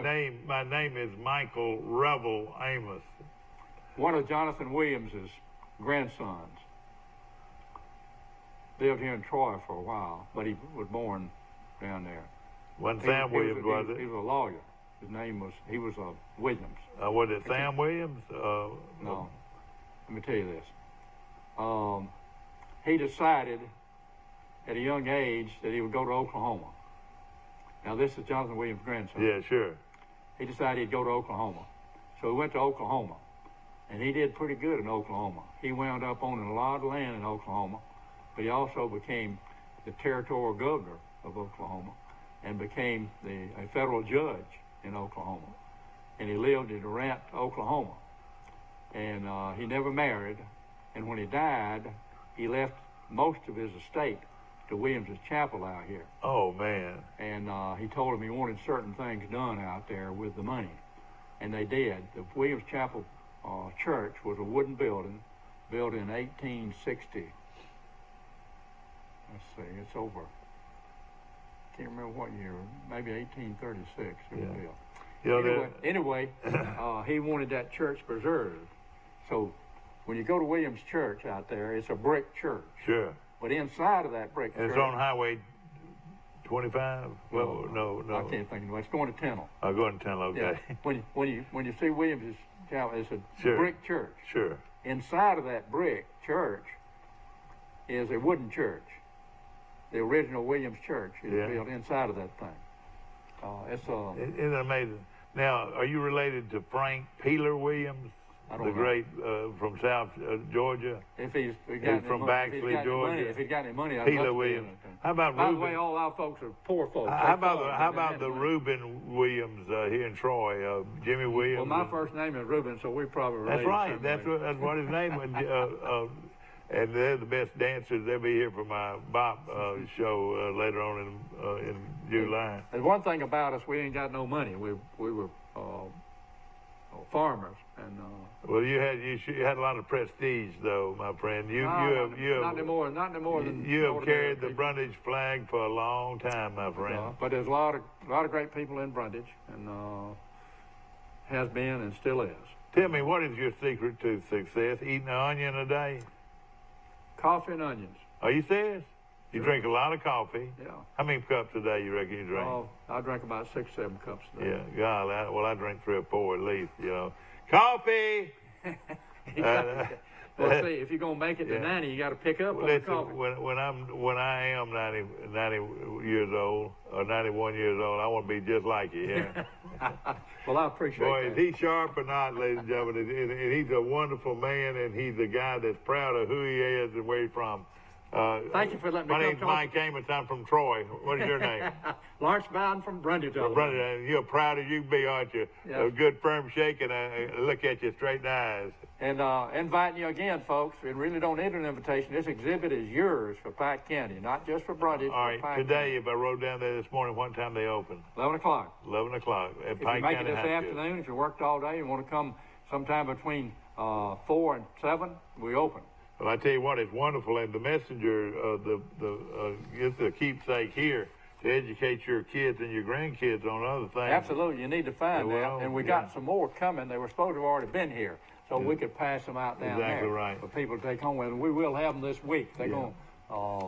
name is Michael Revel Amos. One of Jonathan Williams's grandsons lived here in Troy for a while, but he was born down there. When Sam Williams was it? He was a lawyer. He was Williams. Was it Sam Williams? No. Let me tell you this. He decided at a young age that he would go to Oklahoma. Now, this is Jonathan Williams' grandson. Yeah, sure. He decided he'd go to Oklahoma. So he went to Oklahoma, and he did pretty good in Oklahoma. He wound up owning a lot of land in Oklahoma, but he also became the territorial governor of Oklahoma and became a federal judge in Oklahoma. And he lived in Durant, Oklahoma. And he never married. And when he died, he left most of his estate to Williams' chapel out here. Oh, man. And he told him he wanted certain things done out there with the money. And they did. The Williams Chapel Church was a wooden building built in 1860. Let's see, it's over. Can't remember what year. Maybe 1836 it was built. Anyway, he wanted that church preserved. So when you go to Williams Church out there, it's a brick church. Sure. But inside of that brick church... It's on Highway 25? Well, no. I can't think of it. It's going to Tennell. Oh, going to Tennell, okay. Yeah. When you see Williams' chapel, it's a sure. brick church. Sure. Inside of that brick church is a wooden church. The original Williams Church is built inside of that thing. Isn't it amazing? Now, are you related to Frank Peeler Williams? The great from South Georgia. If he's got from Baxley, Georgia. If he's got any money, I'd Peeler love to Williams. do it. How about By Reuben? the way, all our folks are poor folks. How about the Reuben Williams here in Troy? Jimmy Williams. Well, my first name is Reuben, so we probably related. That's right. That's what his name was. And they're the best dancers. They'll be here for my bop show later on in July. There's one thing about us: we ain't got no money. We were farmers, and well, you had a lot of prestige, though, my friend. Not anymore than you have carried the Brundage flag for a long time, my friend. But there's a lot of great people in Brundage, and has been and still is. Tell me, what is your secret to success? Eating an onion a day? Coffee and onions. Are you serious? You drink a lot of coffee. Yeah. How many cups a day you reckon you drink? Oh, I drink about 6, 7 cups a day. Yeah, God, I drink 3 or 4 at least. Coffee. Well, see, if you're gonna make it to 90, you got to pick up on the coffee. When I am 90 years old or 91 years old, I want to be just like you. Yeah. Well, I appreciate that. Boy, is he sharp or not, ladies and gentlemen? And he's a wonderful man, and he's a guy that's proud of who he is and where he's from. Thank you for letting me My come name's Mike Amos. I'm from Troy. What is your name? Lawrence Bowden from Brundage. You're proud as you can be, aren't you? Yes. A good firm shake and a look at you straight in the eyes. And inviting you again, folks. We really don't need an invitation. This exhibit is yours for Pike County, not just for Brundage. All right, today, if I rode down there this morning, what time they open? 11 o'clock. 11 o'clock at If Pike you make County it this High School. afternoon, if you worked all day and want to come sometime between 4 and 7, we open. Well, I tell you what, it's wonderful, and the messenger, it's a keepsake here to educate your kids and your grandkids on other things. Absolutely, you need to find that, and we got some more coming. They were supposed to have already been here, so we could pass them out down there. Exactly right. For people to take home with them. We will have them this week. They're going.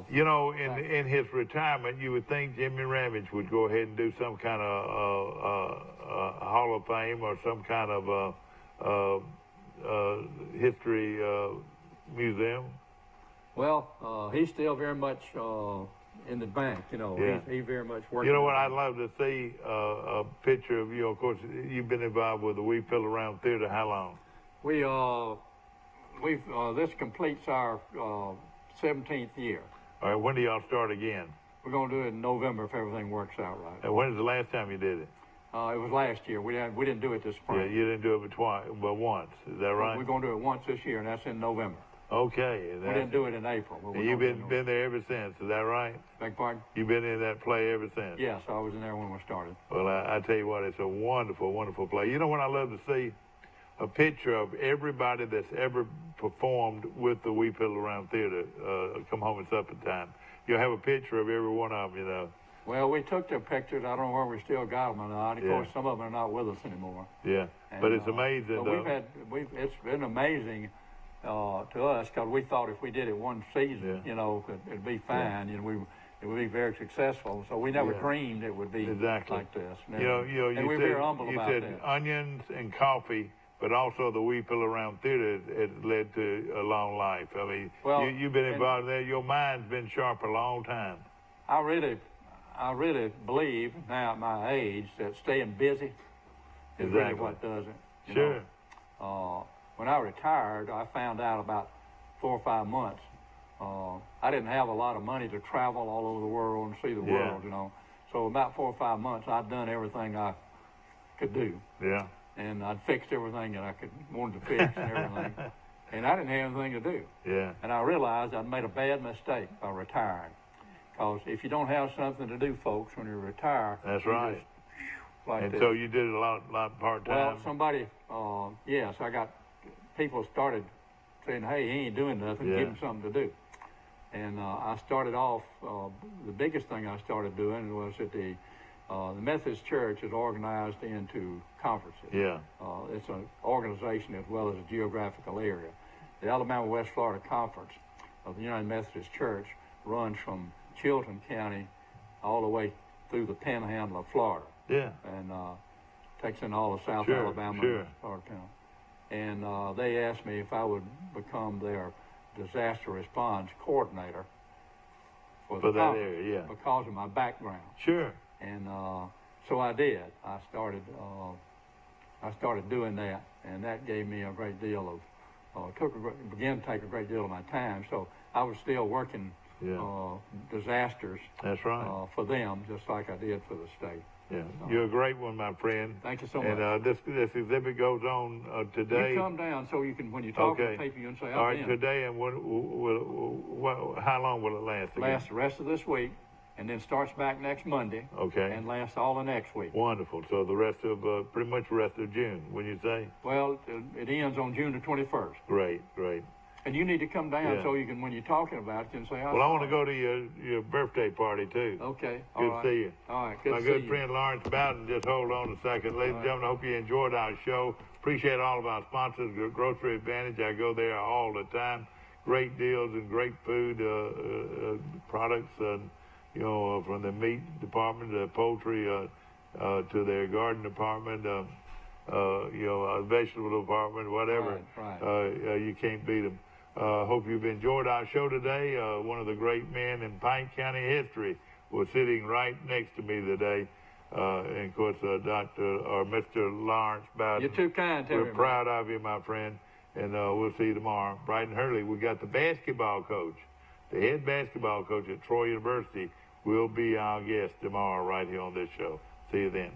In his retirement, you would think Jimmy Ramage would go ahead and do some kind of Hall of Fame or some kind of history museum. Well, he's still very much in the bank. You know, Yeah. he very much worked. You know in what? the I'd bank. love to see a picture of you. Of course, you've been involved with the We Pill Around Theater. How long? This completes our 17th year. All right. When do y'all start again? We're going to do it in November if everything works out right. And when is the last time you did it? It was last year. We didn't do it this spring. Yeah, you didn't do it but once. Is that right? We're going to do it once this year, and that's in November. Okay. We didn't do it in April. But And you've been there ever since. Is that right? Beg pardon? You've been in that play ever since. Yes, I was in there when we started. Well, I tell you what, it's a wonderful, wonderful play. You know what I love to see? A picture of everybody that's ever performed with the We Pill Around Theater. Come home at supper time. You'll have a picture of every one of them, you know. Well, we took their pictures. I don't know where we still got them or not. Of course, some of them are not with us anymore. Yeah, And, but it's amazing. But it's been amazing to us because we thought if we did it one season, you know, it'd be fine, and it would be very successful. So we never dreamed it would be like this. Never. You we're very humble about said that. onions and coffee, but also the We Pill Around Theater has led to a long life. I mean, you've been involved there. Your mind's been sharp a long time. I really believe now at my age that staying busy is really what does it. You know? When I retired, I found out about 4 or 5 months. I didn't have a lot of money to travel all over the world and see the world, you know. So about 4 or 5 months, I'd done everything I could do. Yeah. And I'd fixed everything that I wanted to fix and everything. And I didn't have anything to do. Yeah. And I realized I'd made a bad mistake by retiring. Because if you don't have something to do, folks, when you retire, that's right. Like so you did it a lot part-time? Well, somebody, yes, I got people started saying, hey, he ain't doing nothing, give him something to do. And I started off, the biggest thing I started doing was that the Methodist Church is organized into conferences. Yeah. It's an organization as well as a geographical area. The Alabama-West Florida Conference of the United Methodist Church runs from Chilton County all the way through the panhandle of Florida. Yeah. And takes in all of South Alabama and Florida County. And they asked me if I would become their disaster response coordinator for the that area, because of my background. Sure. And so I did. I started doing that, and that gave me a great deal of began to take a great deal of my time. So I was still working disasters. That's right. For them, just like I did for the state. Yeah, you're a great one, my friend. Thank you so much. And this exhibit goes on today. You come down so you can, when you talk to people, you can say, all right, today, and how long will it last again? Lasts the rest of this week, and then starts back next Monday. Okay. And lasts all the next week. Wonderful. So the rest of, pretty much the rest of June, wouldn't you say? Well, it ends on June the 21st. Great, great. And you need to come down so you can, when you're talking about it, you can say, well, I want to go to your birthday party, too. Okay. Good to see you. All right, good to see you. My you. good friend Lawrence Bowden, just hold on a second. Ladies and gentlemen, I hope you enjoyed our show. Appreciate all of our sponsors, Grocery Advantage. I go there all the time. Great deals and great food products, from the meat department, the poultry, to their garden department, vegetable department, whatever. Right. You can't beat them. Hope you've enjoyed our show today. One of the great men in Pike County history was sitting right next to me today. And of course, Mr. Lawrence Bowden. You're too kind to me. We're proud of you, my friend. And we'll see you tomorrow. Bright and Hurley, we got the basketball coach. The head basketball coach at Troy University will be our guest tomorrow right here on this show. See you then.